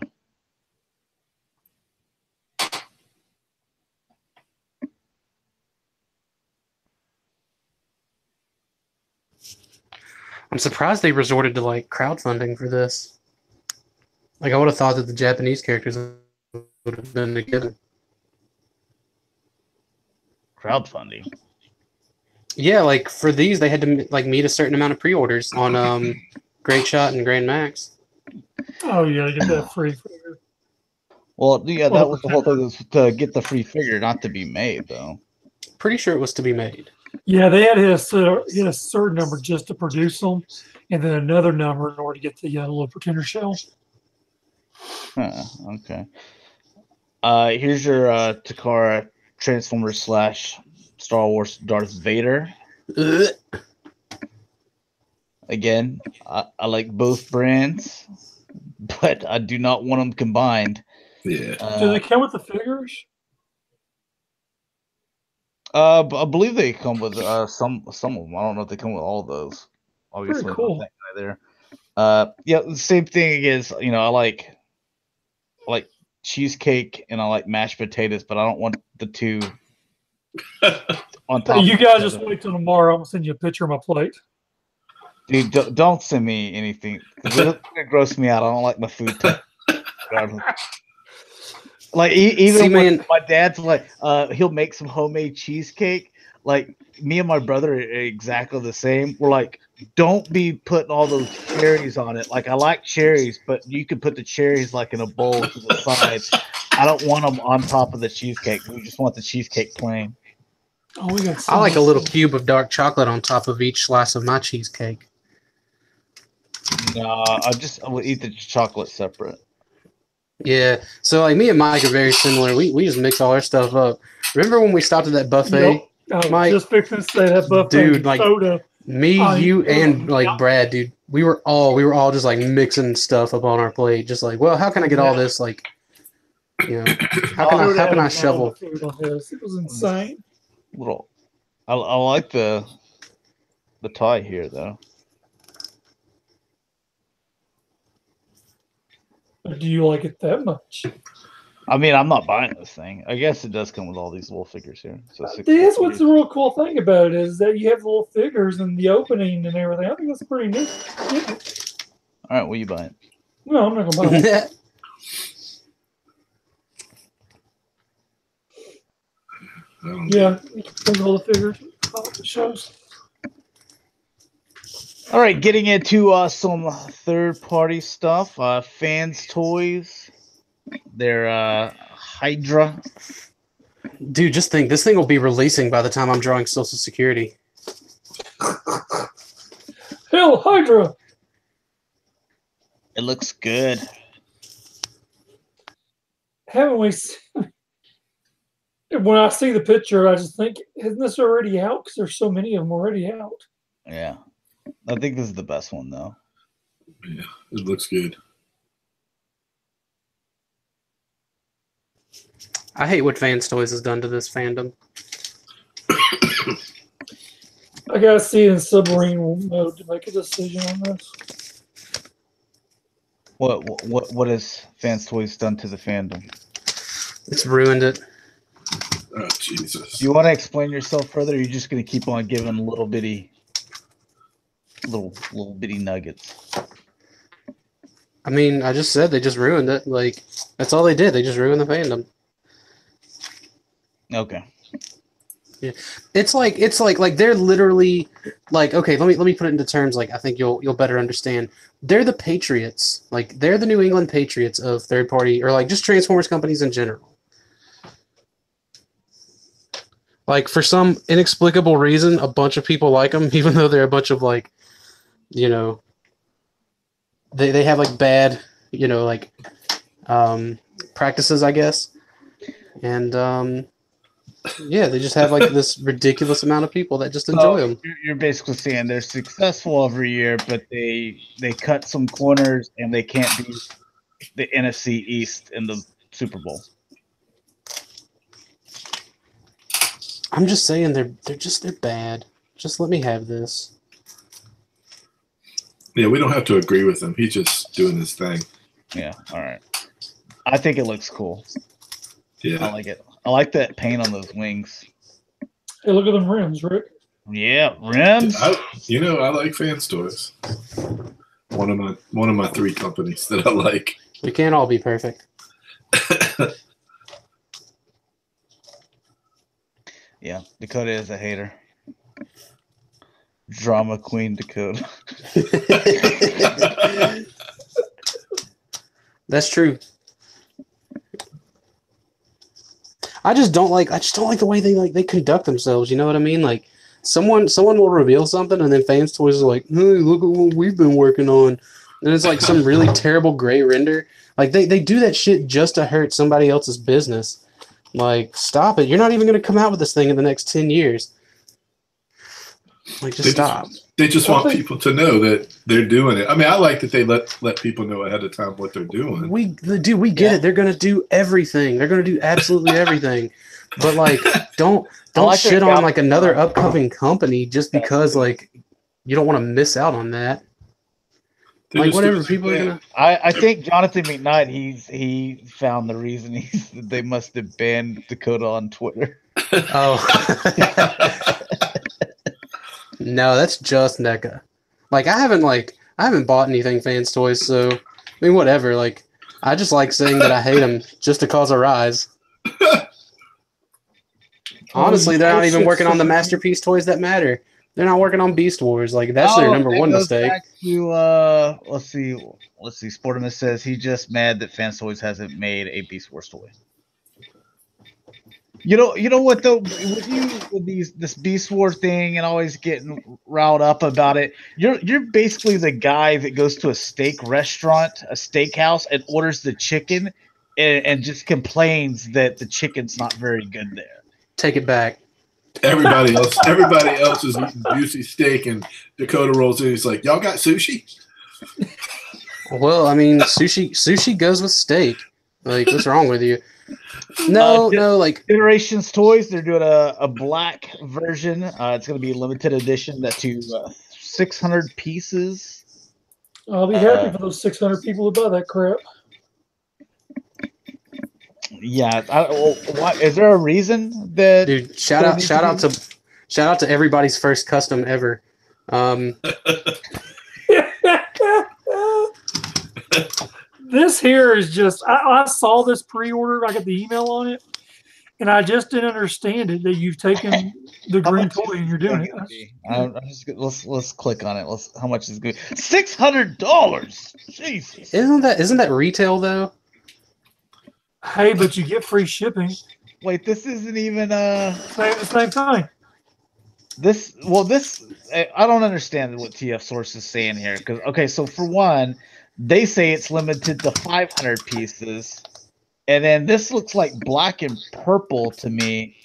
I'm surprised they resorted to like crowdfunding for this. Like I would have thought that the Japanese characters would have been a given. Crowdfunding. Yeah, like for these they had to like meet a certain amount of pre-orders on Great Shot and Grand Max. Oh yeah, you get that free. Well, yeah, that was the whole thing, was to get the free figure, not to be made, though. Pretty sure it was to be made. Yeah, they had a certain number just to produce them, and then another number in order to get the little pretender shell. Huh, okay. Here's your Takara Transformers / Star Wars Darth Vader. Ugh. Again, I like both brands, but I do not want them combined. Yeah. Do they come with the figures? I believe they come with some of them. I don't know if they come with all of those. Obviously, Very cool. not that there. Yeah, the same thing is, I like cheesecake and I like mashed potatoes, but I don't want the two on top. You of guys each just other. wait till tomorrow. I'm gonna send you a picture of my plate. Dude, don't send me anything. It'll gross me out. I don't like my food. Like even See, when man. my dad's like, he'll make some homemade cheesecake. Like me and my brother are exactly the same. We're like, don't be putting all those cherries on it. Like I like cherries, but you could put the cherries like in a bowl to the side. I don't want them on top of the cheesecake. We just want the cheesecake plain. Oh, we got. I like a little cube of dark chocolate on top of each slice of my cheesecake. No, I would eat the chocolate separate. Yeah, so like me and Mike are very similar. We just mix all our stuff up. Remember when we stopped at that buffet? Yep. I was Mike, just fixing to say that buffet. dude, like soda. me, you, and like yeah. Brad, dude. We were all just like mixing stuff up on our plate, just like, well, how can I get all this? Like, you know, how can I shovel? It was insane. Little, I like the tie here though. Do you like it that much? I mean, I'm not buying this thing. I guess it does come with all these little figures here. So That's what's the real cool thing about it is that you have little figures and the opening and everything. I think that's pretty neat. Yeah. All right, what are you buying? No, I'm not gonna buy it. Yeah, you can bring all the figures. It shows. All right, getting into some third-party stuff. Fans Toys. They're Hydra. Dude, just think this thing will be releasing by the time I'm drawing Social Security. Hell, Hydra. It looks good. Haven't we? When I see the picture, I just think, isn't this already out? Because there's so many of them already out. Yeah. I think this is the best one, though. Yeah, it looks good. I hate what Fans Toys has done to this fandom. I gotta see it in submarine mode to make a decision on this. What has Fans Toys done to the fandom? It's ruined it. Oh, Jesus. Do you want to explain yourself further, or are you just going to keep on giving little bitty nuggets? I mean, I just said they just ruined it. Like, that's all they did. They just ruined the fandom. Okay. Yeah. It's like they're literally like, okay, let me put it into terms like I think you'll better understand. They're the Patriots. Like, they're the New England Patriots of third party or like just Transformers companies in general. Like, for some inexplicable reason, a bunch of people like them, even though they're a bunch of, like, you know, they have, like, bad, you know, like, practices, I guess. And, yeah, they just have, like, this ridiculous amount of people that just enjoy them. You're basically saying they're successful every year, but they cut some corners and they can't beat the NFC East in the Super Bowl. I'm just saying they're bad. Just let me have this. Yeah, we don't have to agree with him. He's just doing his thing. Yeah, all right. I think it looks cool. Yeah. I like it. I like that paint on those wings. Hey, look at them rims, Rick. Yeah, rims. I like Fans Toys. One of my 3 companies that I like. We can't all be perfect. Yeah, Dakota is a hater. Drama queen Dakota. That's true. I just don't like the way they conduct themselves. You know what I mean? Like someone will reveal something, and then Fans Toys are like, "Hey, look at what we've been working on," and it's like some really terrible gray render. Like they do that shit just to hurt somebody else's business. Like, stop it! You're not even going to come out with this thing in the next 10 years. Like, stop. They just want people to know that they're doing it. I mean, I like that they let people know ahead of time what they're doing. We get it. They're going to do everything. They're going to do absolutely everything. But like, don't shit on like another upcoming company just because like you don't want to miss out on that. Like whatever people are gonna. I think Jonathan McKnight he found the reason they must have banned Dakota on Twitter. Oh. No, that's just NECA. Like I haven't bought anything Fans Toys, so I mean whatever. Like I just like saying that I hate them just to cause a rise. Honestly, they're not even working on the masterpiece toys that matter. They're not working on Beast Wars. Like that's their number one mistake. Back to, let's see. Sportimus says he's just mad that Fans Toys hasn't made a Beast Wars toy. You know what though? With this Beast War thing and always getting riled up about it, you're basically the guy that goes to a steak restaurant, a steakhouse, and orders the chicken, and just complains that the chicken's not very good there. Take it back. Everybody else is eating juicy steak, and Dakota rolls in. He's like, "Y'all got sushi?" Well, I mean, sushi goes with steak. Like, what's wrong with you? No, like Generations Toys, they're doing a black version. It's going to be limited edition to 600 pieces. I'll be happy for those 600 people who buy that crap. Yeah, what is there a reason that? Dude, shout out to everybody's first custom ever. This here is just, I saw this pre-order, I got the email on it, and I just didn't understand it, that you've taken the green toy and you're doing it. Let's click on it. How much is good? $600. Jesus. Isn't that retail though? Hey, but you get free shipping. Wait, this isn't even the same thing. I don't understand what TF Source is saying here. Because so for one, they say it's limited to 500 pieces, and then this looks like black and purple to me,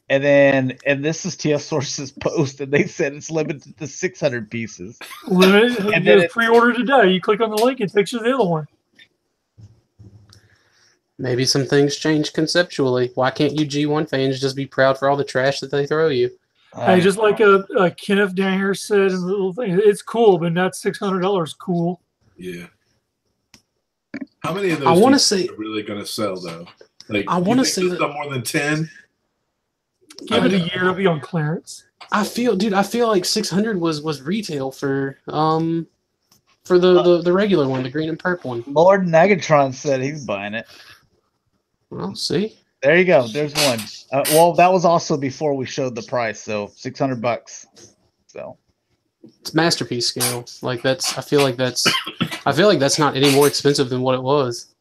and this is TF Source's post, and they said it's limited to 600 pieces. Limited, and then pre-order today. You click on the link, it takes you to the other one. Maybe some things change conceptually. Why can't you G1 fans just be proud for all the trash that they throw you? Hey, just like a Kenneth down here said in the little thing, it's cool, but not $600 cool. Yeah. How many of those are really going to sell though? Like, I want to say that more than 10. Give it a year; it'll be on clearance. I feel like 600 was retail for the regular one, the green and purple one. Lord Negatron said he's buying it. Well, see. There you go. There's one. Well, that was also before we showed the price, so $600. So it's masterpiece scale. Like I feel like that's not any more expensive than what it was.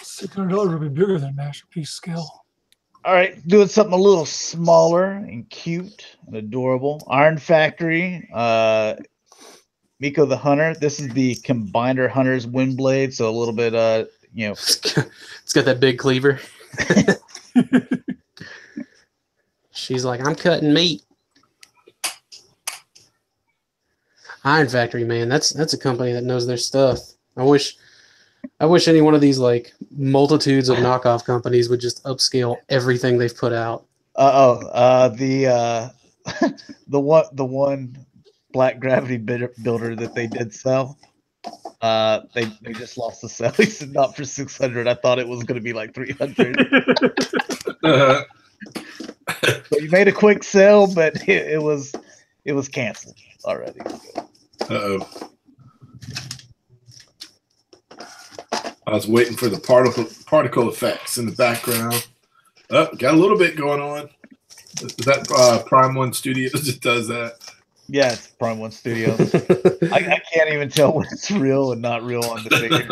$600 would be bigger than masterpiece scale. All right, doing something a little smaller and cute and adorable. Iron Factory, Miko the Hunter. This is the Combiner Hunter's wind blade, so a little bit, it's got that big cleaver. She's like, I'm cutting meat. Iron Factory, man, that's a company that knows their stuff. I wish any one of these like multitudes of knockoff companies would just upscale everything they've put out. The one Black Gravity builder that they did sell. They just lost the sale. He said not for 600. I thought it was going to be like 300. So you made a quick sale, but it was canceled already. Uh-oh. I was waiting for the particle effects in the background. Oh, got a little bit going on. Is that Prime One Studios that does that? Yeah, it's Prime One Studios. I can't even tell what's real and not real on the figure.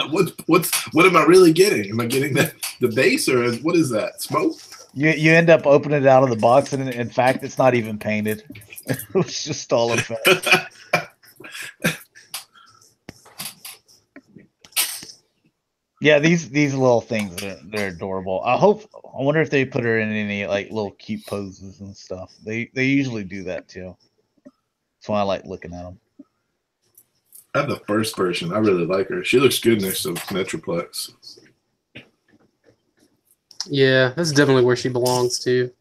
What am I really getting? Am I getting the base, or what is that? Smoke? You end up opening it out of the box, and in fact, it's not even painted. It was just all effect. Yeah, these little things they're adorable. I wonder if they put her in any like little cute poses and stuff. They usually do that too. That's why I like looking at them. I have the first version. I really like her. She looks good next to Metroplex. Yeah, that's definitely where she belongs to.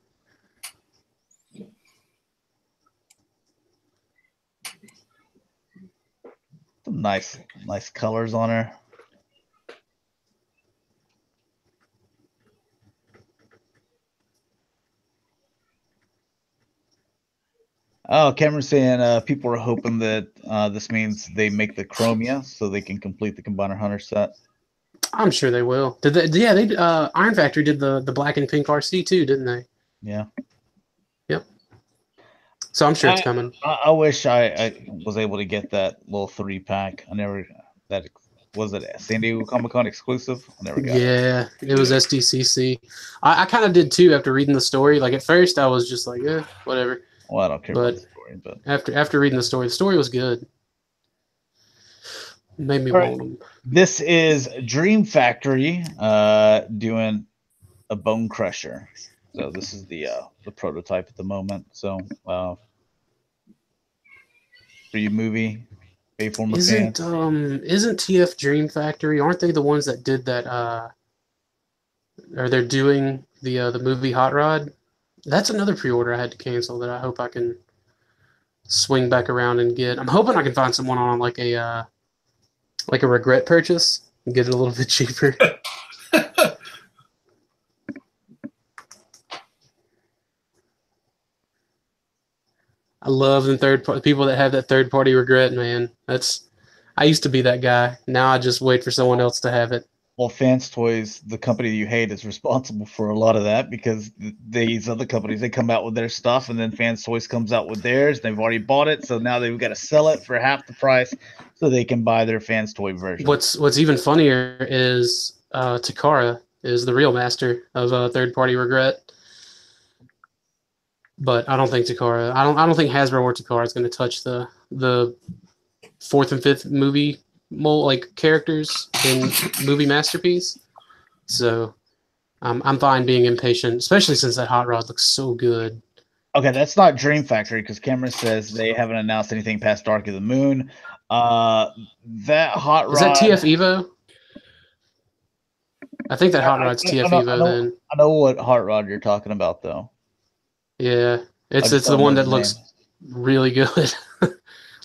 Some nice colors on her. Oh, Cameron's saying people are hoping that this means they make the Chromia so they can complete the Combiner Hunter set. I'm sure they will. Did they? Yeah, they. Iron Factory did the black and pink RC too, didn't they? Yeah. Yep. So I'm sure it's coming. I wish I was able to get that little 3-pack. I never that was it San Diego Comic Con exclusive? I never got it. Yeah, it was SDCC. I kind of did too after reading the story. Like at first, I was just like, whatever. Well, I don't care about the story, but After reading the story was good. It made me All right. want them. This is Dream Factory doing a Bone Crusher. So this is the prototype at the moment. So free movie, pay for my Isn't fans. isn't TF Dream Factory? Aren't they the ones that did that? Or they're doing the movie Hot Rod? That's another pre-order I had to cancel that I hope I can swing back around and get. I'm hoping I can find someone on like a regret purchase and get it a little bit cheaper. I love the people that have that third party regret, man. I used to be that guy. Now I just wait for someone else to have it. Well, Fans Toys, the company you hate, is responsible for a lot of that because these other companies, they come out with their stuff and then Fans Toys comes out with theirs. They've already bought it, so now they've got to sell it for half the price so they can buy their Fans Toy version. What's even funnier is Takara is the real master of third party regret. But I don't think Takara. I don't think Hasbro or Takara is going to touch the fourth and fifth movie characters in movie Masterpiece. So I'm fine being impatient, especially since that Hot Rod looks so good. Okay, that's not Dream Factory because Cameron says they haven't announced anything past Dark of the Moon. That Hot Rod is that TF Evo? I think that Hot Rod's TF Evo. Then I know what Hot Rod you're talking about though. Yeah, it's the one that looks really good.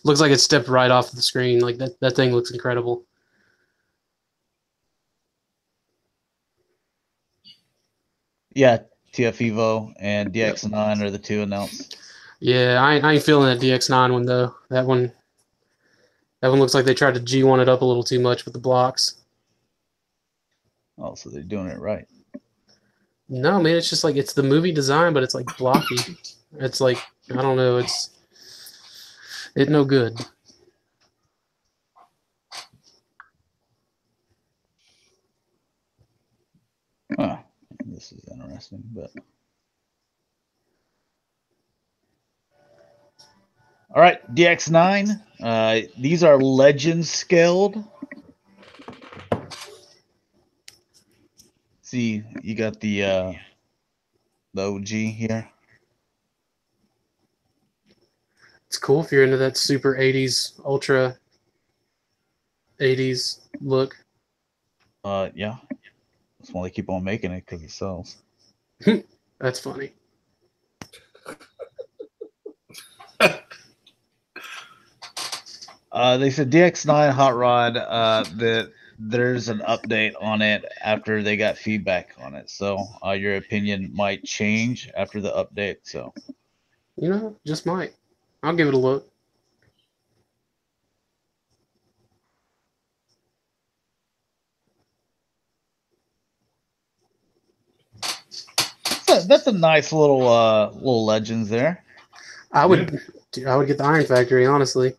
Looks like it stepped right off the screen. Like that thing looks incredible. Yeah, TF Evo and DX9 are the two announced. Yeah, I ain't feeling that DX9 one though. That one looks like they tried to G1 it up a little too much with the blocks. Oh, so they're doing it right. No, man, it's just like it's the movie design, but it's like blocky. It's like I don't know. It's no good. Huh. This is interesting, but all right, DX9. These are Legends scaled. See, you got the OG here. It's cool if you're into that super 80s, ultra 80s look. Yeah. That's why they keep on making it because it sells. That's funny. They said DX9 Hot Rod that there's an update on it after they got feedback on it. So your opinion might change after the update. So Just might. I'll give it a look. That's a nice little Legends there. I would get the Iron Factory, honestly.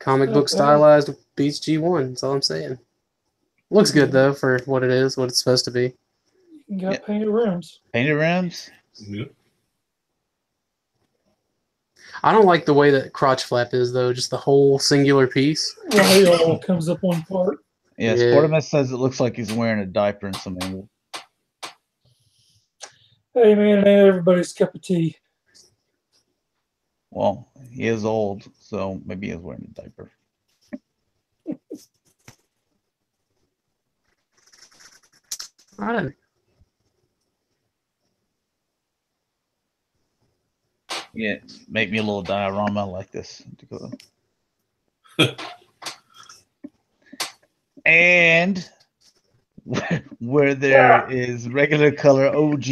Comic book stylized beats G1. That's all I'm saying. Looks good though for what it is, what it's supposed to be. You got painted rims. Painted rims. Yeah. I don't like the way that crotch flap is though, just the whole singular piece. Right, it all comes up one part. Yeah, Yeah. Sportimus says it looks like he's wearing a diaper in some angle. Hey man, it ain't everybody's cup of tea. Well, he is old, so maybe he's wearing a diaper. I don't. Yeah, make me a little diorama like this, Dakota. And where there is regular color OG.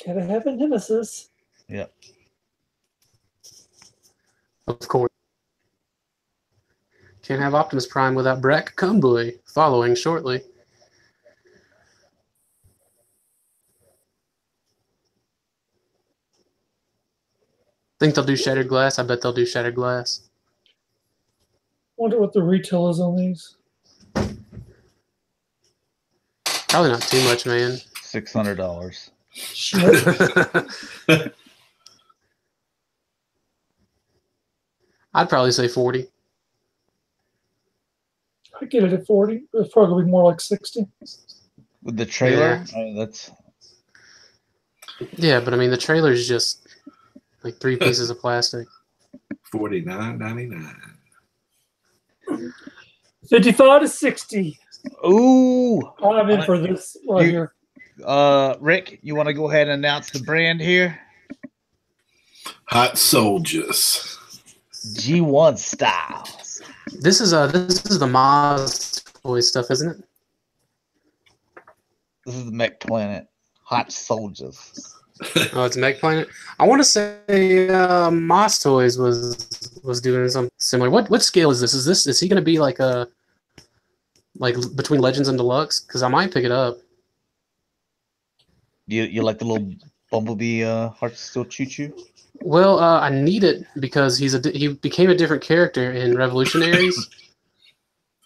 Gotta have a nemesis. Yep. Of course. Can't have Optimus Prime without Brack Cumboy following shortly. Think they'll do Shattered Glass? I bet they'll do Shattered Glass. wonder what the retail is on these. Probably not too much, man. $600. Shit. I'd probably say 40. I get it at 40. It's probably gonna be more like 60. With the trailer, Yeah. that's Yeah, but I mean the trailer's just like 3 pieces of plastic. $49.99. 55 to 60. ooh. I'm in for this right You- here. Rick, you want to go ahead and announce the brand here? Hot Soldiers. G1 style. This is the Maz toy stuff, isn't it? This is the Mech Planet. Hot Soldiers. Oh, it's Meg Planet. I want to say Moss Toys was doing something similar. What scale is this? Is he going to be like between Legends and Deluxe? Because I might pick it up. You like the little Bumblebee Heart Steel Choo Choo? Well, I need it because he became a different character in Revolutionaries.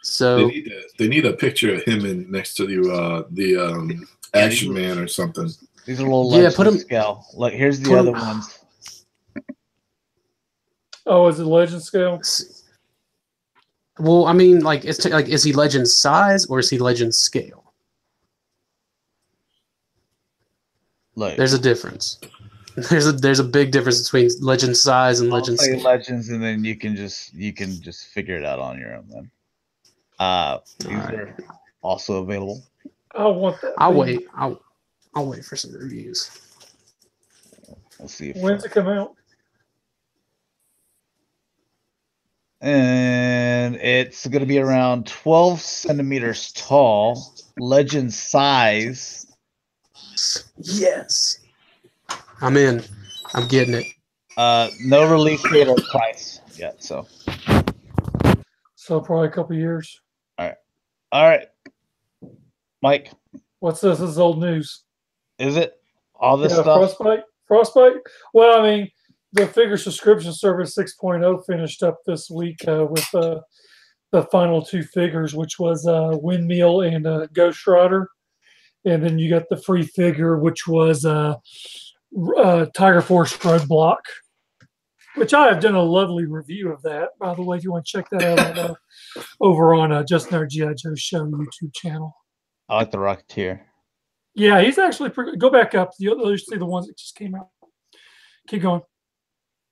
So They need a picture of him in next to the Action Man or something. These are little Yeah, Legends put 'em- scale. Like here's the put 'em- other ones. Oh, is it legend scale? well, I mean, like is he Legend size or is he Legend scale? Look, There's a difference. There's a big difference between Legend size and I'll Legend say scale. Legends, and then you can just figure it out on your own. Then, these Alright. are also available. I want that. I'll thing. wait. I'll wait for some reviews. We'll see if When's it come out? and it's going to be around 12 centimeters tall, Legend size. Yes. I'm in. I'm getting it. No release date or price yet. So, So probably a couple years. all right, Mike, What's this? This is old news. is it all this Yeah, stuff? Frostbite. Well, I mean, the figure subscription service 6.0 finished up this week with the final 2 figures, which was Windmill and Ghost Rider, and then you got the free figure, which was Tiger Force Roadblock, which I have done a lovely review of that. By the way, if you want to check that out over on Just Another G.I. Joe Show YouTube channel. I like the Rocketeer. Yeah, he's actually pretty. Go back up. You'll see the ones that just came out. Keep going.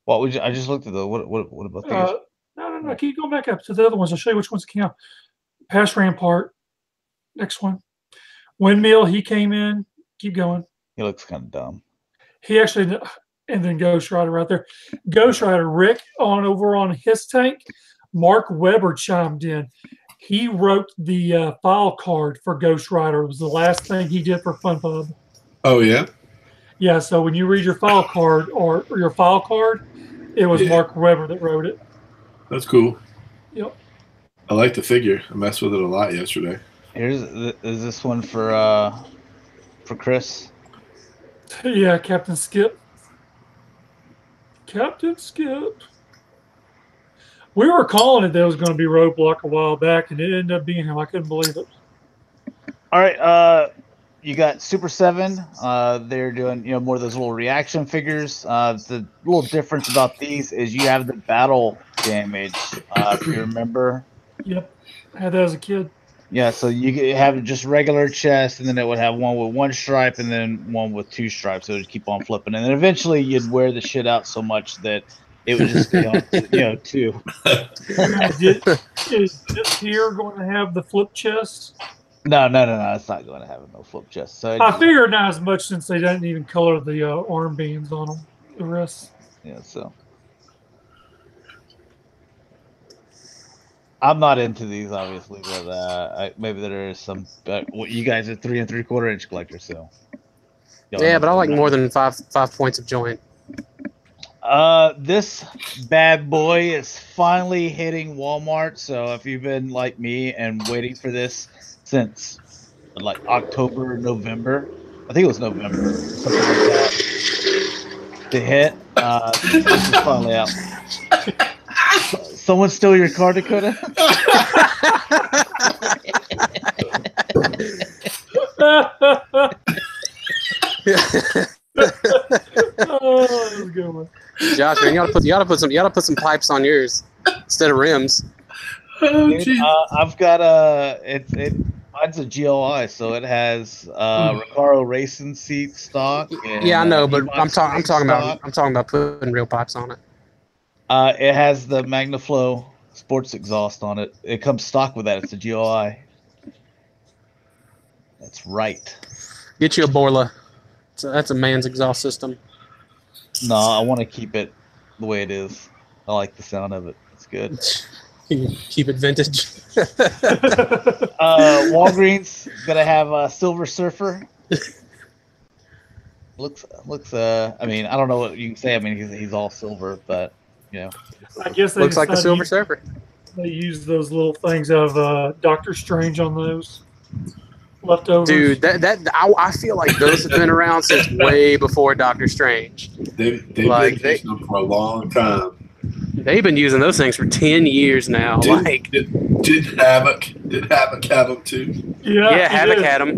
What would you? I just looked at the what about these? No. Keep going back up to the other ones. I'll show you which ones came out. Past Rampart. Next one. Windmill. He came in. Keep going. He looks kind of dumb. He actually, and then Ghost Rider right there. Ghost Rider. Rick over on his tank. Mark Webber chimed in. He wrote the file card for Ghost Rider. It was the last thing he did for FunPub. Oh yeah. Yeah, so when you read your file card or your file card, it was Mark Webber that wrote it. That's cool. Yep. I like the figure. I messed with it a lot yesterday. Is this one for Chris? Yeah, Captain Skip. Captain Skip. We were calling it that it was going to be Roadblock a while back, and it ended up being him. I couldn't believe it. All right, you got Super 7. They're doing more of those little reaction figures. The little difference about these is you have the battle damage. If you remember. Yep, I had that as a kid. Yeah, so you have just regular chest, and then it would have one with 1 stripe, and then one with 2 stripes. So it would keep on flipping, and then eventually you'd wear the shit out so much that it would just stay on, 2. Is this here going to have the flip chest? No, it's not going to have no flip chest. So I figured not as much since they didn't even color the arm bands on them. The rest. yeah, so I'm not into these, obviously, but maybe there is some. You guys are 3 3/4 inch collectors, so Yeah, but I like more than five points of joint. This bad boy is finally hitting Walmart. So if you've been like me and waiting for this since like October, November, I think it was November, something like that, to hit, this is finally out. Someone steal your car, Dakota? Oh, that was a good one. Josh, man, you gotta put some pipes on yours instead of rims. Oh, Dude, geez. I've got mine's a GLI, so it has Recaro racing seat stock. And, Yeah, I know, but Ebot I'm spring talking stock. about putting real pipes on it. It has the MagnaFlow sports exhaust on it. It comes stock with that. It's a GLI. That's right. Get you a Borla. That's a man's exhaust system. No, I want to keep it the way it is. I like the sound of it. It's good. Keep it vintage. Walgreens gonna have a Silver Surfer. looks. I mean, I don't know what you can say. I mean, he's all silver, but you know. I guess they Looks like a decided Silver Surfer. They use those little things of Doctor Strange on those leftovers. Dude, I feel like those have been around since way before Doctor Strange. They've been using them for a long time. They've been using those things for 10 years now. Did Havoc have them too? Yeah, Havoc had them.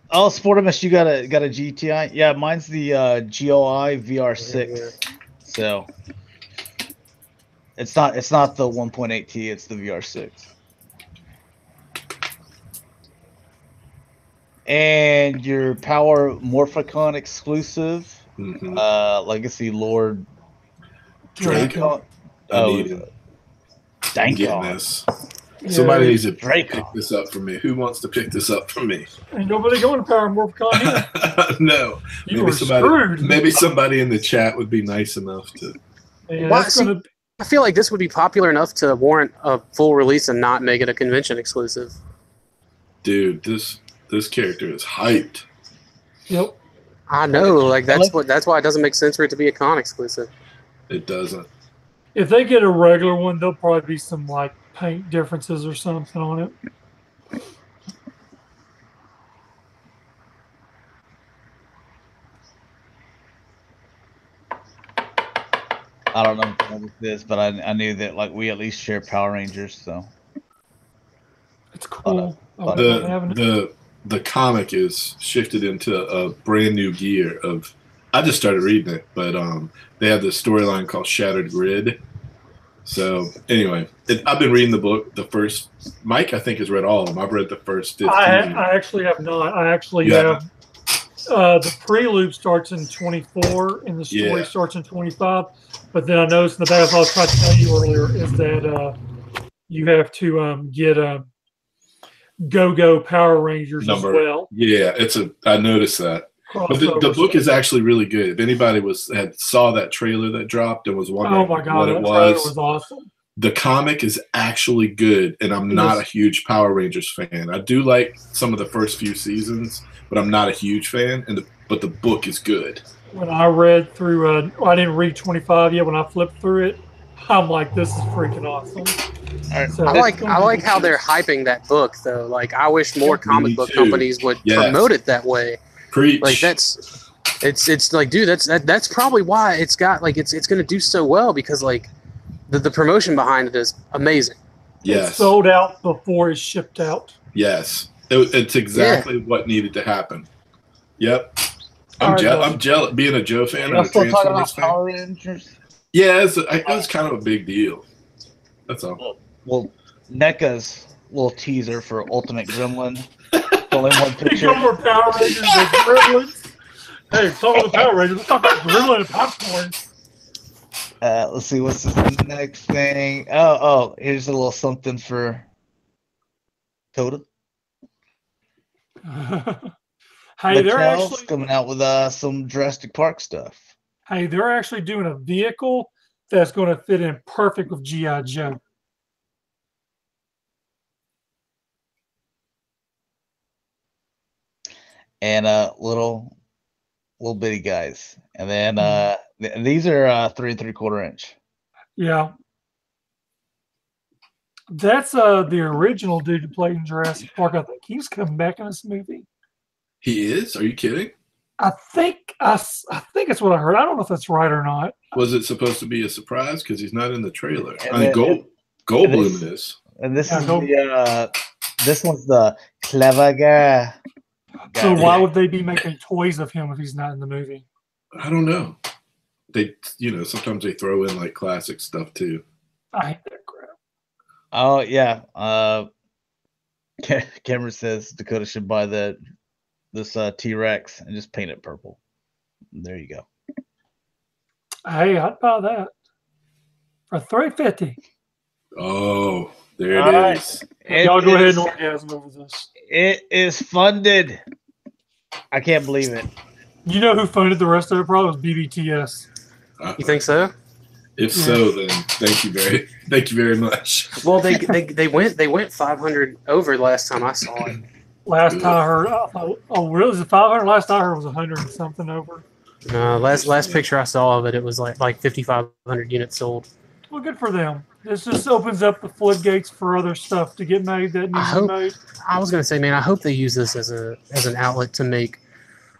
Oh, Sportimus, you got a GTI? Yeah, mine's the GOI VR6. So it's not the 1.8T, it's the VR6. And your Power Morphicon exclusive, Legacy Lord Draco. Danko. This. Somebody needs to Draco. pick this up for me. Who wants to pick this up for me? Ain't nobody going to Power Morphicon here. No. You were screwed. Maybe somebody in the chat would be nice enough to. Yeah, I feel like this would be popular enough to warrant a full release and not make it a convention exclusive. Dude, this character is hyped. Yep. I know, like that's why it doesn't make sense for it to be a con exclusive. It doesn't. If they get a regular one, there'll probably be some like paint differences or something on it. I don't know what this, but I knew that like we at least share Power Rangers, so It's cool. The comic is shifted into a brand new gear of. I just started reading it, but they have this storyline called Shattered Grid. So anyway, I've been reading the book. The first, Mike, I think, has read all of them. I've read the first 15. I actually have not. I actually have. The prelude starts in 24, and the story starts in 25. But then I noticed in the back, as I was trying to tell you earlier, is that you have to get Go-Go Power Rangers as well. Yeah, I noticed that. But the book is actually really good. If anybody saw that trailer that dropped and was wondering what it was awesome. The comic is actually good, and I'm not a huge Power Rangers fan. I do like some of the first few seasons, but I'm not a huge fan. But the book is good. When I read through, I didn't read 25 yet. When I flipped through it, I'm like, this is freaking awesome. So I like how they're hyping that book though. Like I wish more comic book companies would promote it that way. Preach. Like it's like, dude, that's probably why it's got like it's going to do so well, because like the promotion behind it is amazing. Yes. It sold out before it shipped out. Yes. It's exactly what needed to happen. Yep. I'm jealous. Being a Joe fan and a Transformers fan. Power Rangers? Yeah, it was kind of a big deal. That's all. Well, NECA's little teaser for Ultimate Gremlin. Only one picture. No more Power Rangers and Gremlins. Hey, it's all the Power Rangers. Let's talk about Gremlin and popcorn. Let's see, what's the next thing? Oh, here's a little something for Dakota. Hey, they're Mattel's actually coming out with some Jurassic Park stuff. Hey, they're actually doing a vehicle that's going to fit in perfect with G.I. Joe. And little bitty guys. And then these are 3 3/4 inch. Yeah. That's the original dude who played in Jurassic Park. I think he's coming back in this movie. He is? Are you kidding? I think it's what I heard. I don't know if that's right or not. Was it supposed to be a surprise because he's not in the trailer? And I mean, then- Goldblum is. And this Yeah, is go- this one's the clever guy. So guy. why would they be making toys of him if he's not in the movie? I don't know. They, sometimes they throw in like classic stuff too. I hate that crap. Oh yeah. Cameron says Dakota should buy this T-Rex and just paint it purple. There you go. Hey, I'd buy that for $350. Oh, there All it right. is. Y'all go ahead and orgasm over this. It is funded. I can't believe it. You know who funded the rest of it? Probably was BBTS. You think so? If so, then thank you very much. Well, they went 500 over last time I saw it. Last time I heard, oh, really? Was it 500? Last I heard was 100 and something over. Last picture I saw of it, it was like 5,500 units sold. Well, good for them. This just opens up the floodgates for other stuff to get made that needs to be made. I was gonna say, man, I hope they use this as an outlet to make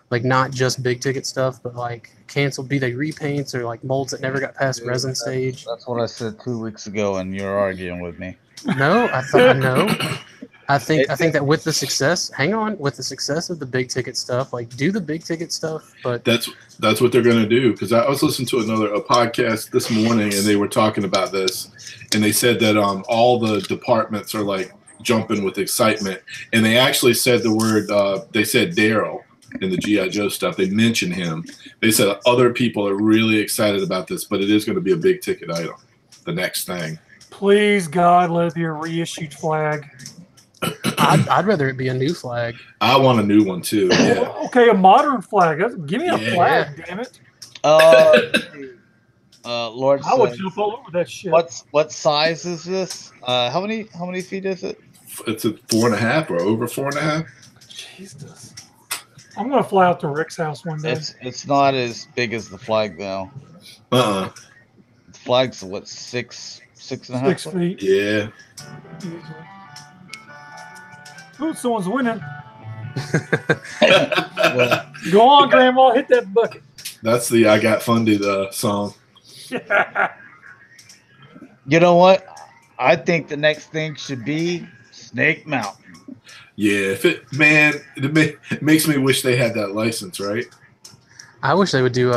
like not just big ticket stuff, but like canceled, be they repaints or like molds that never got past resin stage. That's what I said 2 weeks ago, and you're arguing with me. No, I thought no. I think that with the success, with the success of the big ticket stuff, like do the big ticket stuff, but That's what they're going to do, because I was listening to a podcast this morning, and they were talking about this, and they said that all the departments are like jumping with excitement, and they actually said the word. They said Daryl in the G.I. Joe stuff. They mentioned him. They said other people are really excited about this, but it is going to be a big ticket item. The next thing. Please, God, let it be a reissued flag. I'd rather it be a new flag. I want a new one too. Yeah. Okay, a modern flag. Give me a Yeah. flag, damn it. Lord I would says, jump all over that shit. what size is this? How many feet is it? It's a 4.5 or over 4.5. Jesus. I'm gonna fly out to Rick's house one day. It's not as big as the flag though. The Flag's what, 6.5? 6 feet. Yeah. Ooh, someone's winning. Well, Go on, Grandma, hit that bucket. That's the I Got Funded song. you know what? I think the next thing should be Snake Mountain. Yeah, it makes me wish they had that license, right? I wish they would do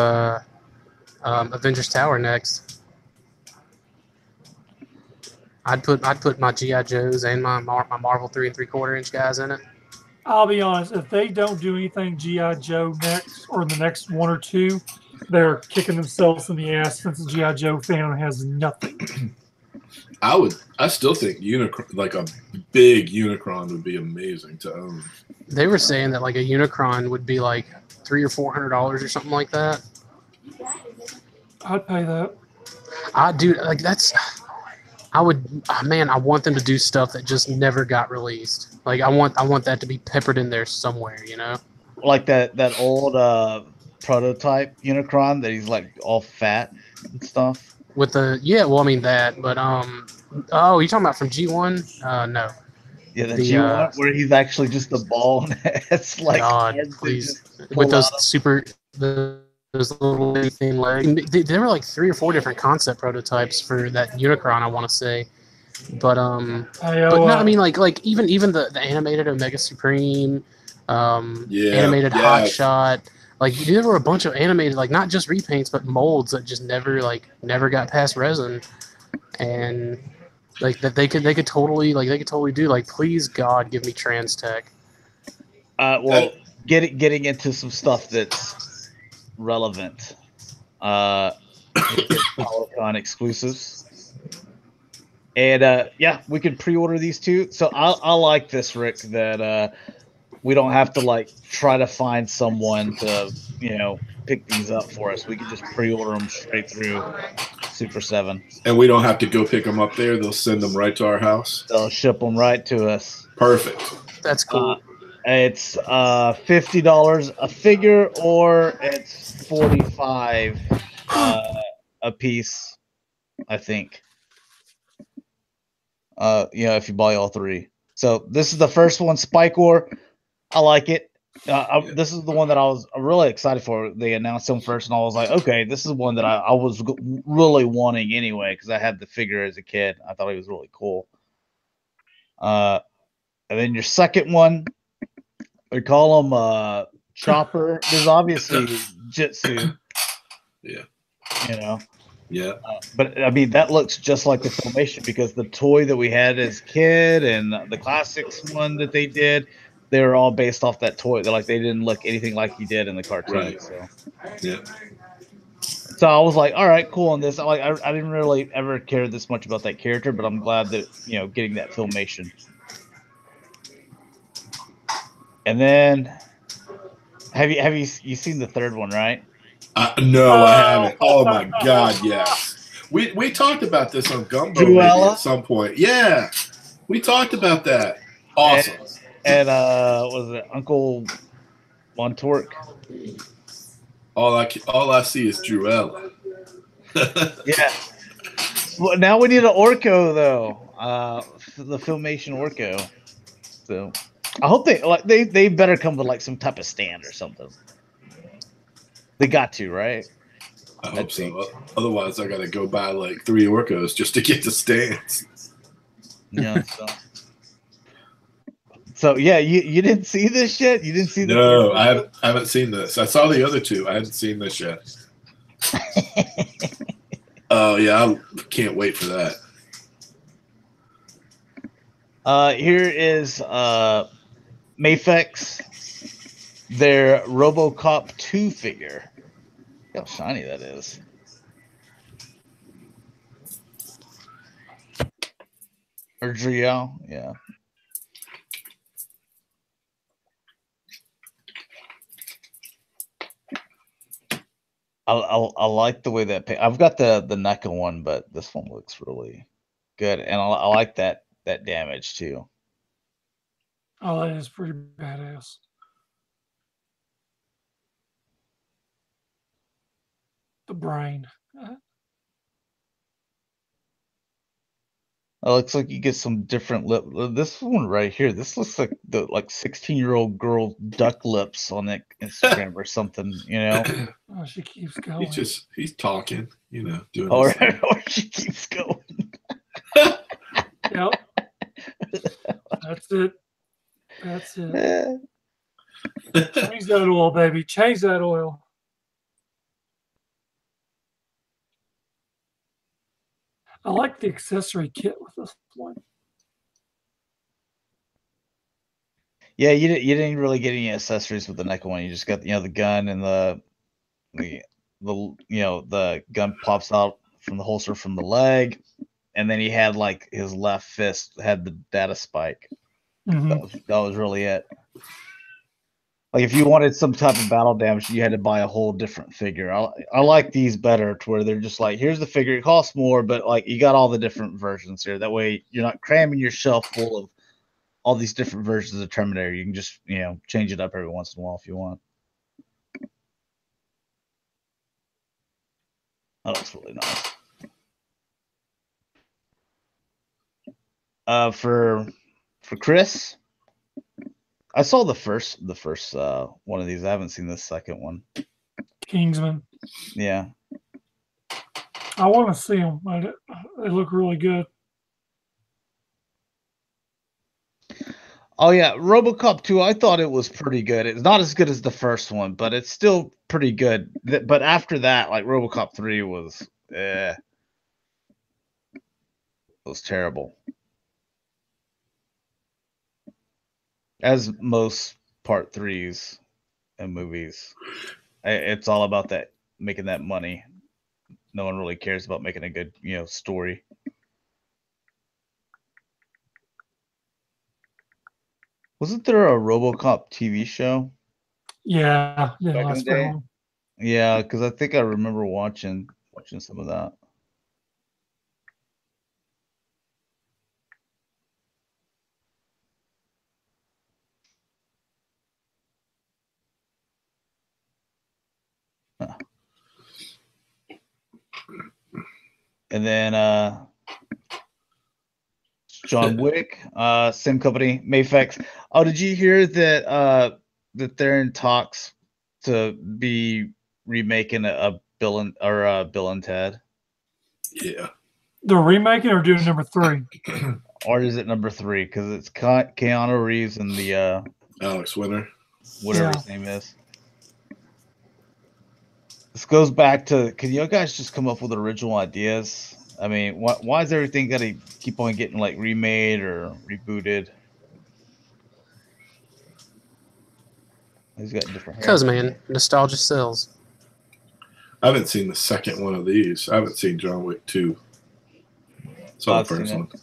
Avengers Tower next. I'd put my G.I. Joes and my Marvel 3 3/4 inch guys in it. I'll be honest, if they don't do anything G.I. Joe next or the next one or two, they're kicking themselves in the ass since the G.I. Joe fan has nothing. I still think like a big Unicron would be amazing to own. They were saying that like a Unicron would be like $300 or $400 or something like that. I'd pay that. Dude, like that's. I want them to do stuff that just never got released. Like I want that to be peppered in there somewhere, you know? Like that old prototype Unicron that he's like all fat and stuff. With the that, but oh, you talking about from G1? No. Yeah, the G1 where he's actually just a ball and it's like God, please. With those those little thin legs. There were like 3 or 4 different concept prototypes for that Unicron, I want to say. But no, I mean like even the animated Omega Supreme, animated Hot Shot. Like there were a bunch of animated, like not just repaints, but molds that just never got past resin, and like that they could totally do. Like, please God, give me Trans Tech. Getting into some stuff that's relevant. Polycon exclusives, and we could pre-order these too. So I like this, Rick, that we don't have to like try to find someone to pick these up for us. We can just pre-order them straight through Super 7, and we don't have to go pick them up there. They'll send them right to our house. They'll ship them right to us. Perfect. That's cool. It's $50 a figure, or it's $45 a piece, I think. If you buy all 3. So this is the first one, Spike War. I like it. This is the one that I was really excited for. They announced him first, and I was like, okay, this is one that I was really wanting anyway because I had the figure as a kid. I thought he was really cool. And then your second one, we call him Chopper. There's obviously Jitsu. Yeah. You know. Yeah. But I mean, that looks just like the Filmation because the toy that we had as a kid and the classics one that they did, they were all based off that toy. They didn't look anything like he did in the cartoon. Right. So Yeah. So I was like, all right, cool on this. I didn't really ever care this much about that character, but I'm glad that getting that Filmation. And then have you seen the third one, right? No, I haven't. Oh my God, yes. We talked about this on Gumbo maybe at some point. Yeah, we talked about that. Awesome. And was it Uncle Montork? All I see is Druella. Yeah. Well, now we need an Orko though. The Filmation Orko. So I hope they better come with some type of stand or something. They got to, right? I hope so. Otherwise, I got to go buy 3 Orcos just to get the stands. Yeah. So yeah, you didn't see this yet? You didn't see the No, I haven't seen this. I saw the other 2. I hadn't seen this yet. Oh yeah, I can't wait for that. Here is Mafex, their RoboCop 2 figure. Look how shiny that is. Or Driel, yeah. I like the way that I've got the NECA one, but this one looks really good, and I like that damage too. Oh, that is pretty badass. The brain. It looks like you get some different lip. This one right here, this looks like the 16-year-old girl duck lips on that Instagram or something, Oh, she keeps going. He's talking, doing. Or she keeps going. Yep. That's it. Change that oil, baby. Change that oil. I like the accessory kit with this one. Yeah, you didn't really get any accessories with the NECA one. You just got the gun and the gun pops out from the holster from the leg, and then he had his left fist had the data spike. Mm-hmm. That was really it. If you wanted some type of battle damage, you had to buy a whole different figure. I like these better to where they're just here's the figure. It costs more, but you got all the different versions here. That way you're not cramming your shelf full of all these different versions of Terminator. You can just, change it up every once in a while if you want. That looks really nice. For Chris, I saw the first one of these. I haven't seen the second one. Kingsman. Yeah. I want to see them. They look really good. Oh yeah, RoboCop 2. I thought it was pretty good. It's not as good as the first one, but it's still pretty good. But after that, RoboCop 3 was, it was terrible. As most part 3s in movies, it's all about that making that money. No one really cares about making a good, story. Wasn't there a RoboCop TV show? Yeah, Back in the day? Yeah, because I think I remember watching some of that. Huh. And then John Wick, same company, Mafex. Oh, did you hear that that they're in talks to be remaking a Bill and Ted, Yeah. They're remaking or doing number 3? or is it number 3? Because it's Keanu Reeves and the Alex Winter. whatever Yeah. his name is. This goes back to, can you guys just come up with original ideas? I mean, why is everything got to keep on getting like remade or rebooted? He's got different hair. Because, man, nostalgia sells. I haven't seen the second one of these. I haven't seen John Wick 2. Saw I've the first seen it. one.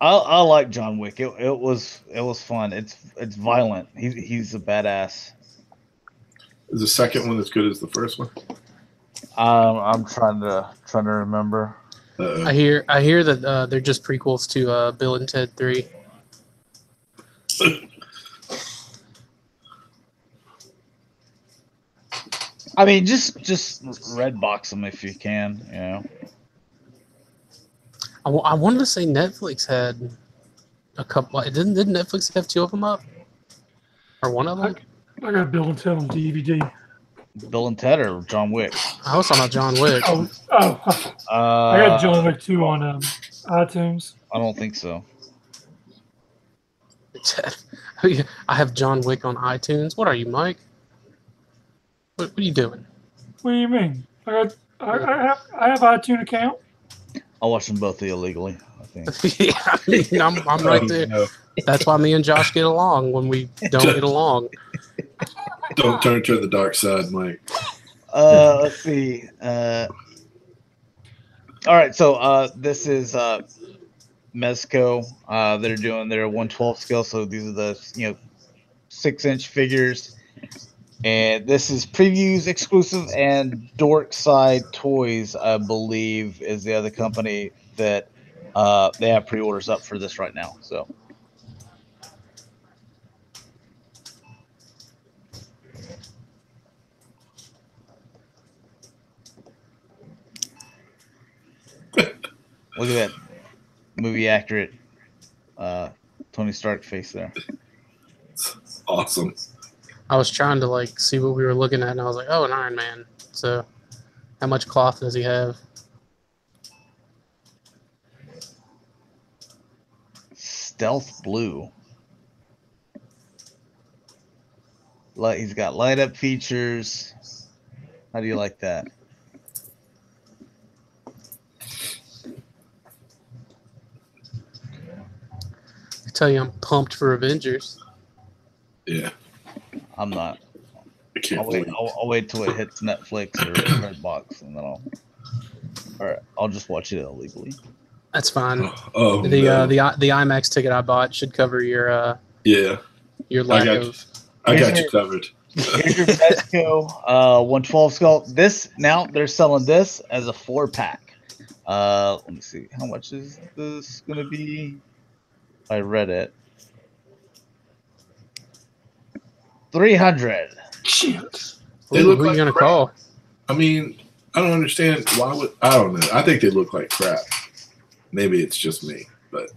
I like John Wick. It was fun. It's violent. He's a badass. Is the second one as good as the first one? I'm trying to remember. Uh-oh. I hear that they're just prequels to Bill and Ted 3. I mean, just red box them if you can. You know. I wanted to say Netflix had a couple. Didn't Netflix have 2 of them up, or one of them? I got Bill and Ted on DVD. Bill and Ted or John Wick? I was talking about John Wick. I got John Wick 2 on iTunes. I don't think so. I have John Wick on iTunes. What are you, Mike? What are you doing? What do you mean? I have iTunes account. I'll watch them both illegally, I think. Yeah, I mean, I'm right there. No. That's why me and Josh get along when we don't get along. Don't turn to the dark side, Mike. Let's see. All right, so this is Mezco. They're doing their 1/12 scale, so these are the 6-inch figures, and this is previews exclusive. And Dorkside Toys, I believe, is the other company that they have pre-orders up for this right now. So. Look at that movie accurate Tony Stark face there. Awesome. I was trying to see what we were looking at, and I was like, "Oh, an Iron Man." So, how much cloth does he have? Stealth blue. He's got light up features. How do you like that? I tell you, I'm pumped for Avengers. Yeah. I'm not. I can't wait. I'll wait till it hits Netflix or Redbox, and then I'll just watch it illegally. That's fine. Oh, the no. the IMAX ticket I bought should cover your Yeah. lack of. I got you covered. Here's your Mezco 1/12 scale. This now they're selling this as a 4-pack. Let me see. How much is this gonna be? I read it. $300. Shit. They Who look are like you gonna crap. call? I mean, I don't understand why would I don't know. I think they look like crap. Maybe it's just me, but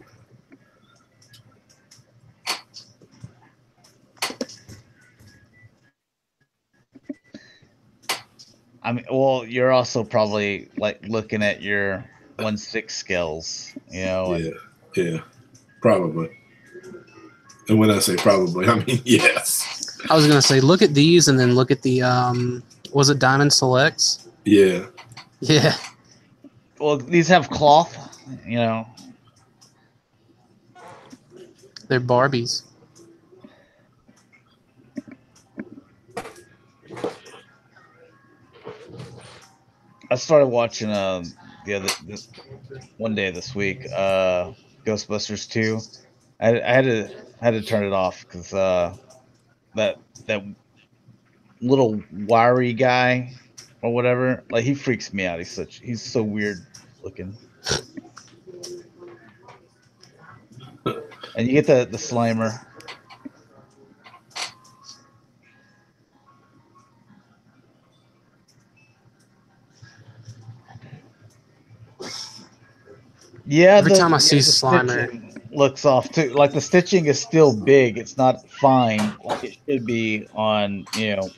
I mean, well, you're also probably looking at your 1/6 scales, and yeah, probably. And when I say probably, I mean yes. I was gonna say, look at these, and then look at the was it Diamond Selects? Yeah. Yeah. well, these have cloth, They're Barbies. I started watching this one day this week, Ghostbusters 2. I had to turn it off because that little wiry guy or whatever, he freaks me out. He's so weird looking. And you get the Slimer. Yeah, Every time I see Slimer, looks off too. Like the stitching is still big. It's not fine like it should be on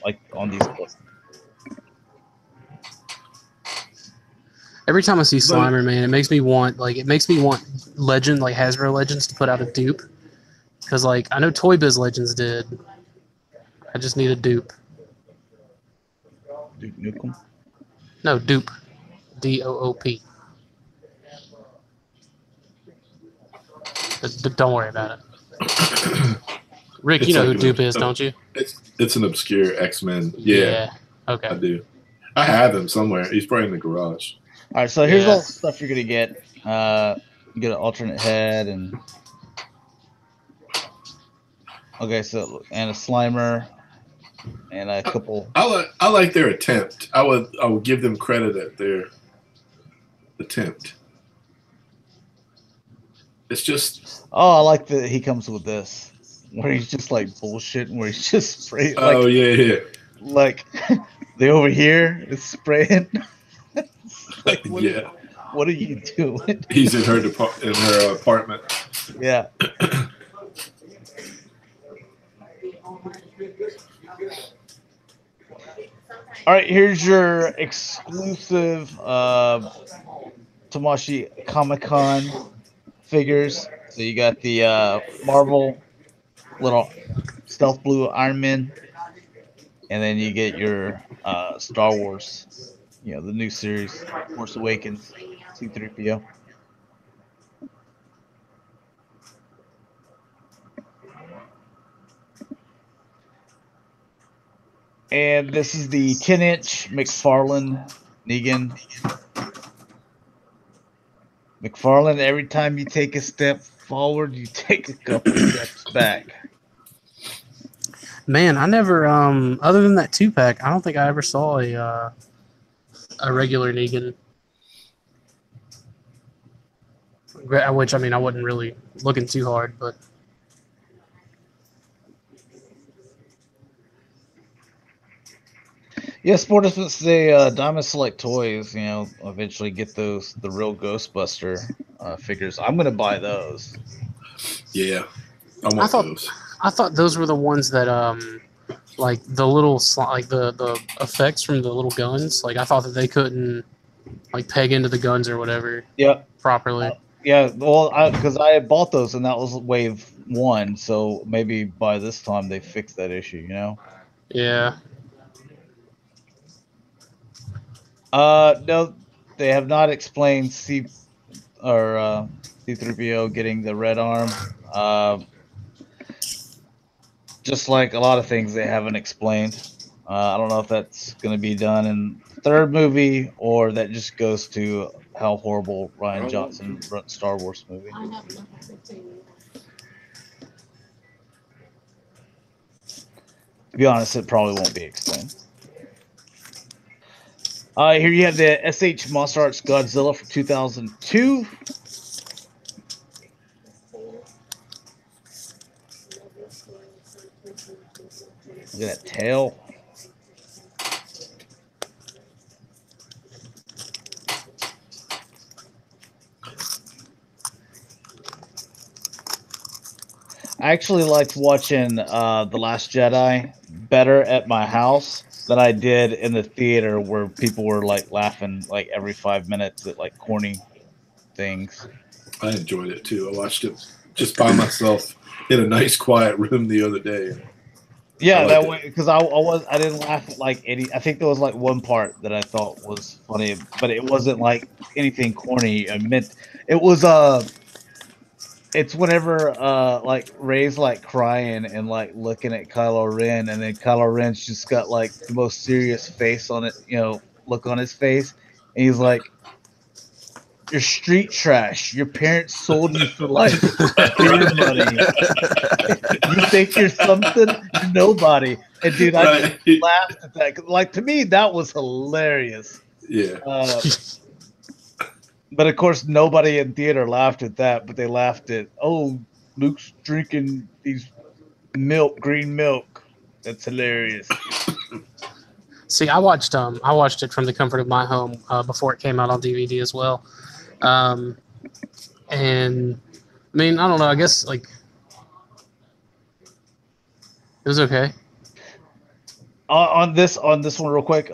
like on these books. Every time I see Slimer, man, it makes me want Legend, like Hasbro Legends, to put out a dupe. Because like I know Toy Biz Legends did. I just need a dupe. Duke Nukem? No, dupe. DOOP. Don't worry about it. Rick, you know who Dupe is, don't you? It's an obscure X-Men. Yeah. Okay. I do. I have him somewhere. He's probably in the garage. All right, so here's all the stuff you're gonna get. You get an alternate head and okay, so and a Slimer and a couple. I like their attempt. I would give them credit at their attempt. It's just. Oh, I like that he comes with this, where he's just like bullshitting, where he's just spraying. Oh yeah. Like they over here is spraying. Like, what are you doing? He's in her apartment. Yeah. All right, here's your exclusive Tamashii Comic-Con figures. So you got the Marvel little stealth blue Iron Man, and then you get your Star Wars, the new series, Force Awakens, C-3PO. And this is the 10-inch McFarlane Negan. McFarlane, every time you take a step forward, you take a couple steps back. Man, I never, other than that 2-pack, I don't think I ever saw a regular Negan. Which, I mean, I wasn't really looking too hard, but... Yeah, sportsmen say Diamond Select Toys, eventually get the real Ghostbuster figures. I'm gonna buy those. Yeah, I want those. I thought those were the ones that like the little the effects from the little guns. Like I thought that they couldn't like peg into the guns or whatever. Yeah. Properly. Yeah, well, because I had bought those and that was wave 1, so maybe by this time they fixed that issue. Yeah. No, they have not explained C-3PO getting the red arm. Just like a lot of things they haven't explained. I don't know if that's going to be done in the third movie or that just goes to how horrible Rian Johnson wrote Star Wars movie. To be honest, it probably won't be explained. Here you have the SH Monster Arts Godzilla from 2002. Look at that tail. I actually liked watching The Last Jedi better at my house than I did in the theater, where people were like laughing like every 5 minutes at like corny things. I enjoyed it too. I watched it just by myself in a nice quiet room the other day. Yeah, that way, because I didn't laugh at like any. I think there was like one part that I thought was funny, but it wasn't like anything corny. I meant it was it's whenever like Rey's like crying and like looking at Kylo Ren, and then Kylo Ren's just got like the most serious face on it, look on his face, and he's like, "You're street trash. Your parents sold you for like beer money. You think you're something? You're nobody." And dude, I just laughed at that. Like to me, that was hilarious. Yeah. But of course, nobody in theater laughed at that. But they laughed at, "Oh, Luke's drinking these green milk. That's hilarious." See, I watched it from the comfort of my home before it came out on DVD as well. And man, mean, I don't know. I guess like it was okay. On this one real quick,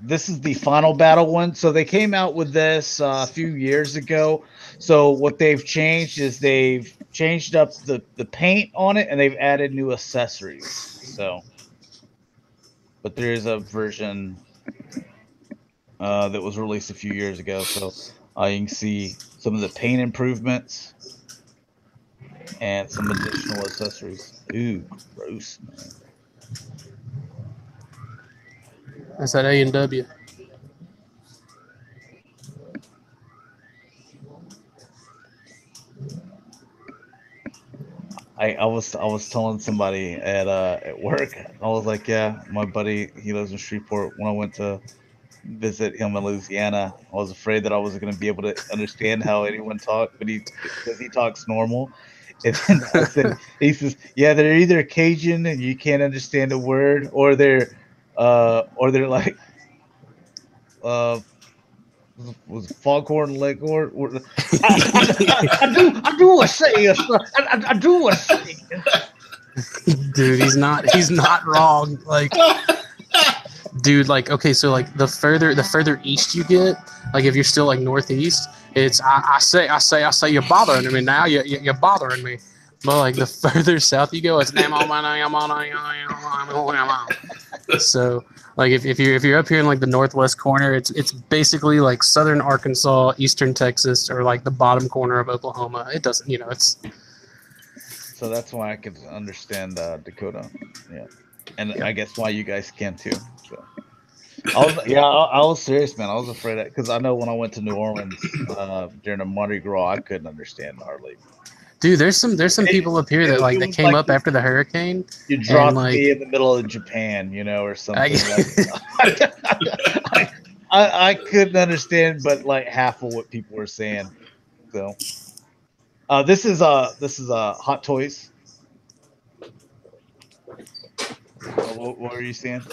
this is the final battle one. So they came out with this a few years ago. So what they've changed is they've changed up the paint on it, and they've added new accessories. So, but there is a version that was released a few years ago. So you can see some of the paint improvements and some additional accessories. Ooh, gross, man. That's that A&W. I was telling somebody at work. I was like, yeah, my buddy, he lives in Shreveport. When I went to visit him in Louisiana, I was afraid that I wasn't going to be able to understand how anyone talked, because he talks normal. And then I said, he says, yeah, they're either Cajun and you can't understand a word, or they're like was Foghorn Leghorn. I do want to say, I do want to say. Dude, he's not wrong. Like, dude, like, okay, so like the further east you get, like if you're still like northeast, it's I say you're bothering me now. You're bothering me. But like the further south you go, it's so like if you're up here in like the northwest corner, it's basically like southern Arkansas, eastern Texas, or like the bottom corner of Oklahoma. It doesn't, it's. So that's why I could understand Dakota, yeah, and I guess why you guys can too. So. I was serious, man. I was afraid because I know when I went to New Orleans during a Mardi Gras, I couldn't understand hardly. Dude, there's some people up here that like they came up after the hurricane. You dropped me in the middle of Japan, or something. I couldn't understand, but like half of what people were saying. So, this is Hot Toys. What were you saying?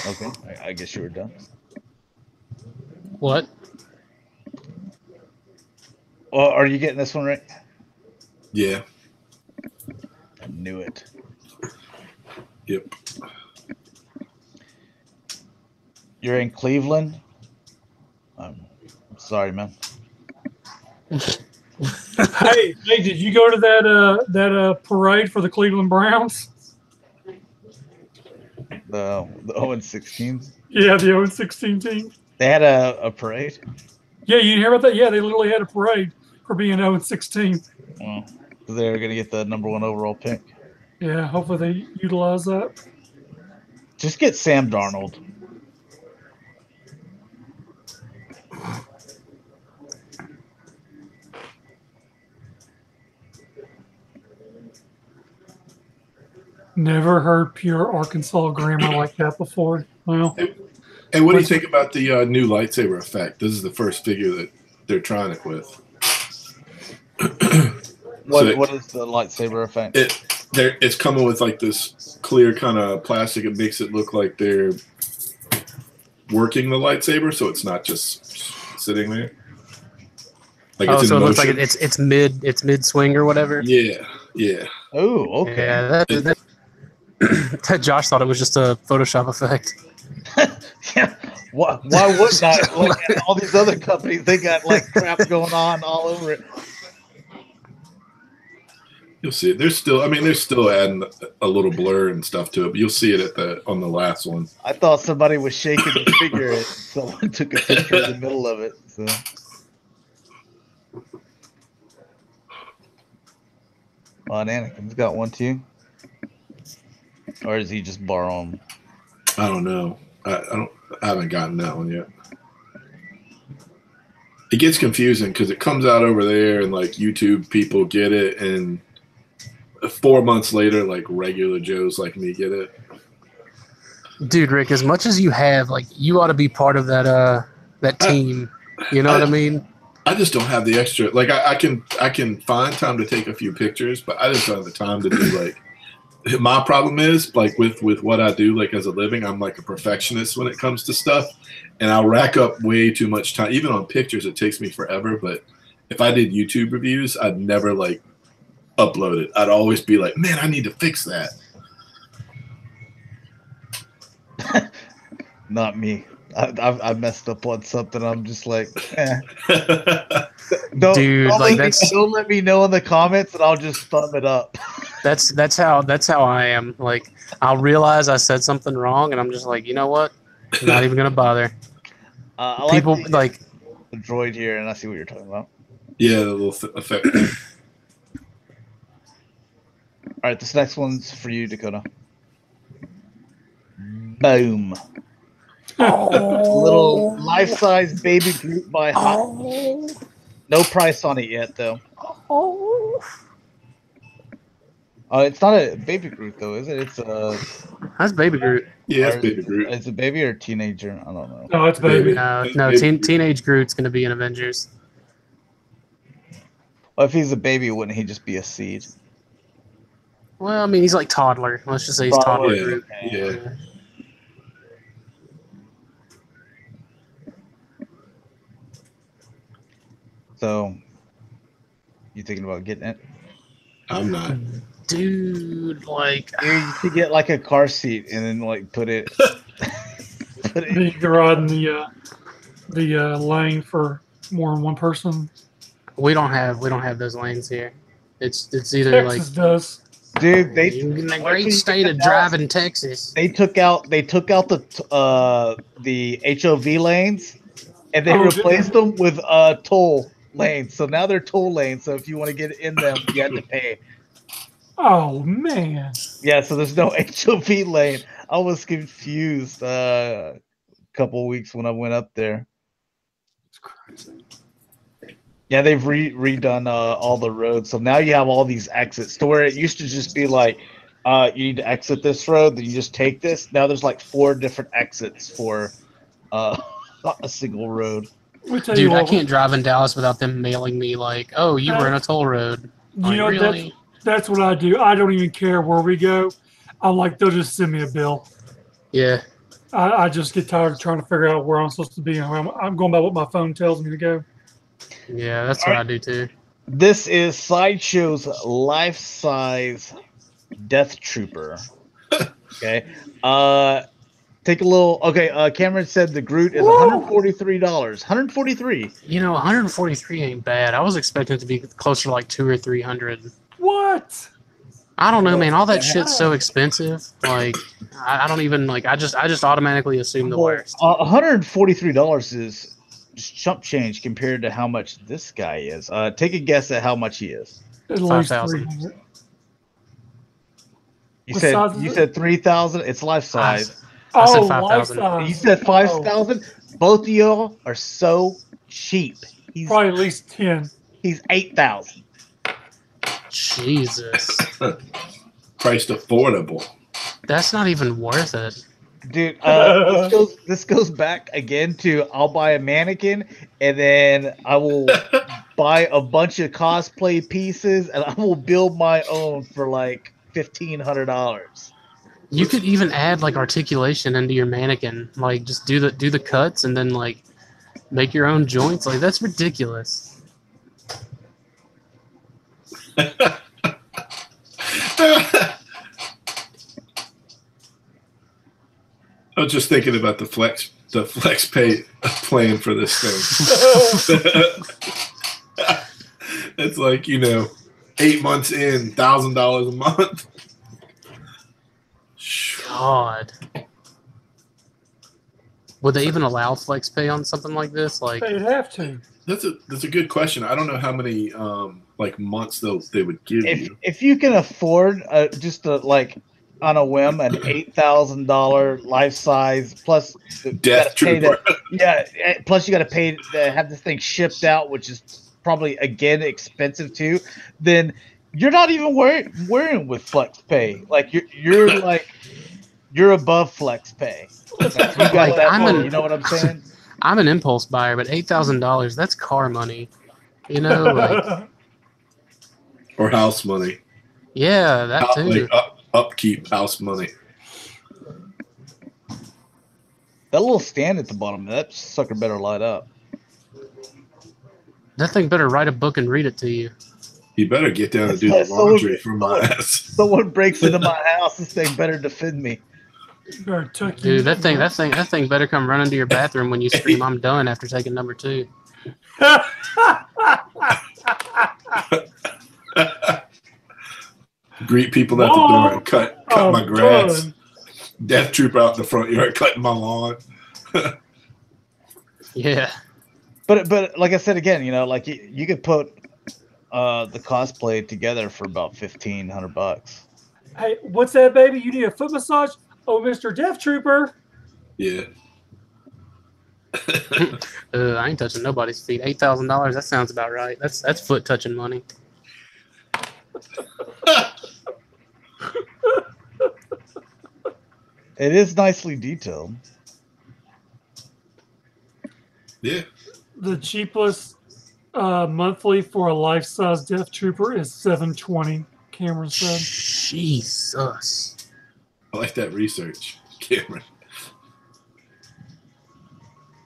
Okay, I guess you were done. What? Well, are you getting this one right? Yeah. I knew it. Yep. You're in Cleveland? I'm sorry, man. Hey, did you go to that parade for the Cleveland Browns? The 0-16? Yeah, the 0-16 team. They had a parade? Yeah, you didn't hear about that? Yeah, they literally had a parade for being 0-16. Well, they're going to get the #1 overall pick. Yeah, hopefully they utilize that. Just get Sam Darnold. Never heard pure Arkansas grammar like that before. Well, and what do you think about the new lightsaber effect? This is the first figure that they're trying it with. What is the lightsaber effect? It's coming with like this clear kind of plastic. It makes it look like they're working the lightsaber, so it's not just sitting there. Like so it looks like it's mid swing or whatever. Yeah. Oh, okay. Yeah, that Josh thought it was just a Photoshop effect. Yeah. Why wouldn't I? Like, all these other companies, they got like crap going on all over it. You'll see it. They're still adding a little blur and stuff to it, but you'll see it on the last one. I thought somebody was shaking the figure and someone took a picture in the middle of it. So. Well, Anakin's got one too, or is he just borrowing? I don't know. I haven't gotten that one yet. It gets confusing because it comes out over there and like YouTube people get it, and 4 months later, like regular Joes like me get it. Dude, Rick, as much as you have, like, you ought to be part of that team. You know what I mean? I just don't have the extra. Like, I can find time to take a few pictures, but I just don't have the time to do like my problem is like with what I do like as a living, I'm like a perfectionist when it comes to stuff, and I'll rack up way too much time. Even on pictures, it takes me forever. But if I did YouTube reviews, I'd never like upload it. I'd always be like, man, I need to fix that. Not me. I messed up on something. I'm just like, eh. Dude, like that's don't let me know in the comments, and I'll just thumb it up. that's how I am. Like I'll realize I said something wrong, and I'm just like, you know what? I'm not even gonna bother. I People the, like the droid here, and I see what you're talking about. Yeah, the little effect. All right, this next one's for you, Dakota. Boom. Little life-size baby Groot by Hot. No price on it yet, though. It's not a baby Groot, though, is it? It's that's Baby Groot. Yeah, it's Baby Groot. Is it baby or teenager? I don't know. No, it's baby. No, teenage Groot's gonna be in Avengers. Well, if he's a baby, wouldn't he just be a seed? Well, I mean, he's like toddler. Let's just say he's toddler Yeah, Groot. yeah. So, you thinking about getting it? I'm not. Dude, like You could get like a car seat and then like put it. You can ride in the lane for more than one person. we don't have those lanes here. It's either Texas does. Dude, they in the great state of driving Texas. they took out the HOV lanes and they replaced them with toll lanes. So now they're toll lanes. So if you want to get in them, you have to pay. Oh man. Yeah, so there's no HOV lane. I was confused a couple of weeks when I went up there. It's crazy. Yeah, they've redone all the roads. So now you have all these exits to where it used to just be like, you need to exit this road, then you just take this. Now there's like 4 different exits for a single road. Dude, I can't drive in Dallas without them mailing me like, oh, you were in a toll road. You know, really? that's what I do. I don't even care where we go. I'm like, they'll just send me a bill. Yeah. I just get tired of trying to figure out where I'm supposed to be. I'm going by what my phone tells me to go. Yeah, that's what I do too. This is Sideshow's life-size Death Trooper. Okay. Take a little. Okay. Cameron said the Groot is $143. 143. You know, 143 ain't bad. I was expecting it to be closer to like 200 or 300. What? I don't know, man. All that shit's so expensive. Like, I don't even like. I just automatically assume the worst. $143 is just chump change compared to how much this guy is. Take a guess at how much he is. At least 5,000. 300. You What said size is you it? said 3,000. It's life size. I said Oh, 5,000. life You size. said 5,000. Both of y'all are so cheap. He's Probably at least 10. 8,000. Jesus, Priced affordable. that's not even worth it. Dude, this goes back again to I'll buy a mannequin and then I will buy a bunch of cosplay pieces and I will build my own for like $1,500. You could even add like articulation into your mannequin. Like, just do the cuts and then like make your own joints. Like, that's ridiculous. I was just thinking about the flex pay plan for this thing. It's like, 8 months in, $1,000 a month. God. Would they even allow flex pay on something like this? Like, They'd have to. That's a good question. I don't know how many months they would give you. If you can afford just on a whim an $8,000 life size plus Death Trooper. Plus you got to pay to have this thing shipped out, which is probably again expensive too. Then you're not even worrying with flex pay. Like you're above flex pay. Like, you got that. You know what I'm saying? I'm an impulse buyer, but $8,000, that's car money. Like, Or house money. yeah, that too. upkeep house money. That little stand at the bottom, that sucker better light up. That thing better write a book and read it to you. You better get down and do the laundry for my ass. Someone breaks into my house, this thing better defend me. Dude, that thing better come run into your bathroom when you scream, "I'm done" after taking number 2. Greet people at the door and cut my grass. Death Trooper out in the front yard cutting my lawn. Yeah. But like I said again, like you could put the cosplay together for about $1,500. Hey, what's that, baby? You need a foot massage? Oh, Mr. Death Trooper. Yeah. I ain't touching nobody's feet. $8,000. That sounds about right. That's foot touching money. It is nicely detailed. Yeah. The cheapest monthly for a life-size Death Trooper is $720. Cameron said. Jesus. I like that research, Cameron.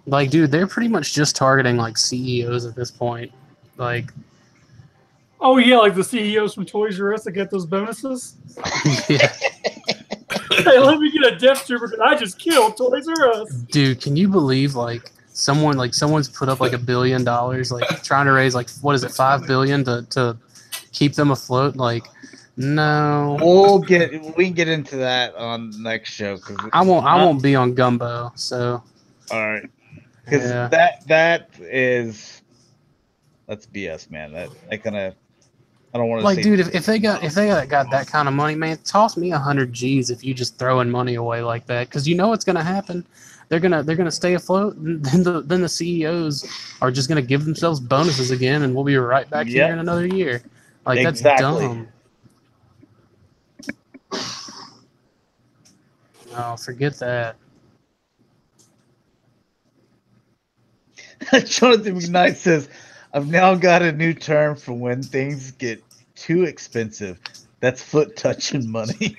Like, dude, they're pretty much just targeting like CEOs at this point. Like, oh yeah, like the CEOs from Toys R Us that get those bonuses. yeah. Hey, let me get a Death Trooper because I just killed Toys R Us. Dude, can you believe someone's put up like $1 billion, like trying to raise like what is it, $5 billion to keep them afloat? Like, no. We can get into that on the next show because I won't be on Gumbo. So all right, because that's BS, man. I don't want to like, say, dude, if they got that kind of money, man, toss me 100 G's if you just throwing money away like that, because you know what's gonna happen. They're gonna stay afloat, and then the CEOs are just gonna give themselves bonuses again, and we'll be right back here in another year. Like, exactly. That's dumb. No, forget that. Jonathan McKnight says, I've now got a new term for when things get too expensive. That's foot touching money.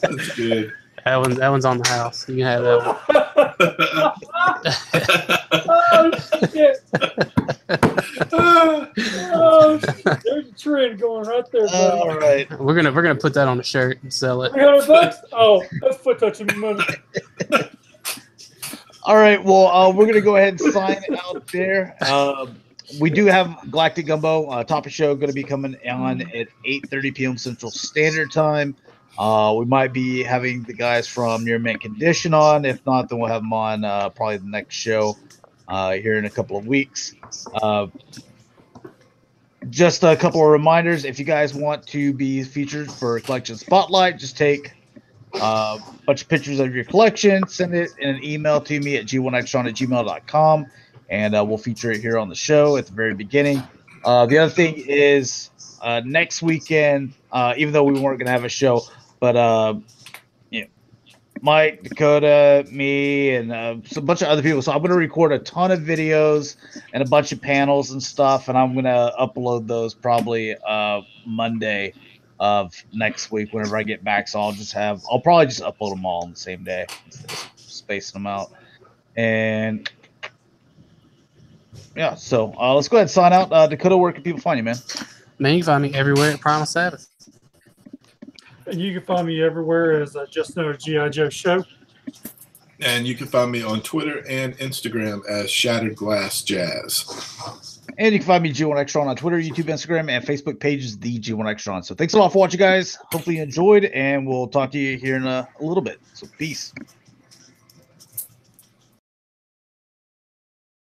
That's good. That one's on the house. You can have that one. Oh shit! There's a trend going right there, buddy. All right, We're gonna put that on a shirt and sell it. $300? Oh, that's foot touching money. all right. Well, we're gonna go ahead and sign out there. We do have Galactic Gumbo topic show going to be coming on at 8:30 p.m. Central Standard Time. We might be having the guys from Near Mint Condition on. If not, then we'll have them on probably the next show here in a couple of weeks. Just a couple of reminders. If you guys want to be featured for Collection Spotlight, just take a bunch of pictures of your collection, send it in an email to me at g1extron@gmail.com, and we'll feature it here on the show at the very beginning. The other thing is next weekend, even though we weren't going to have a show, but Mike, Dakota, me, and a bunch of other people. So I'm going to record a ton of videos and a bunch of panels and stuff, and I'm going to upload those probably Monday of next week whenever I get back. So I'll probably just upload them all on the same day instead of spacing them out. And yeah, so let's go ahead and sign out. Dakota, where can people find you, man? Man, you can find me everywhere at Primal Sabbath. And you can find me everywhere as Just Another G.I. Joe Show. And you can find me on Twitter and Instagram as Shatrdglassjazz. And you can find me G1 Extron on Twitter, YouTube, Instagram, and Facebook pages, the G1 Extron. So thanks a lot for watching, guys. Hopefully you enjoyed, and we'll talk to you here in a little bit. So peace.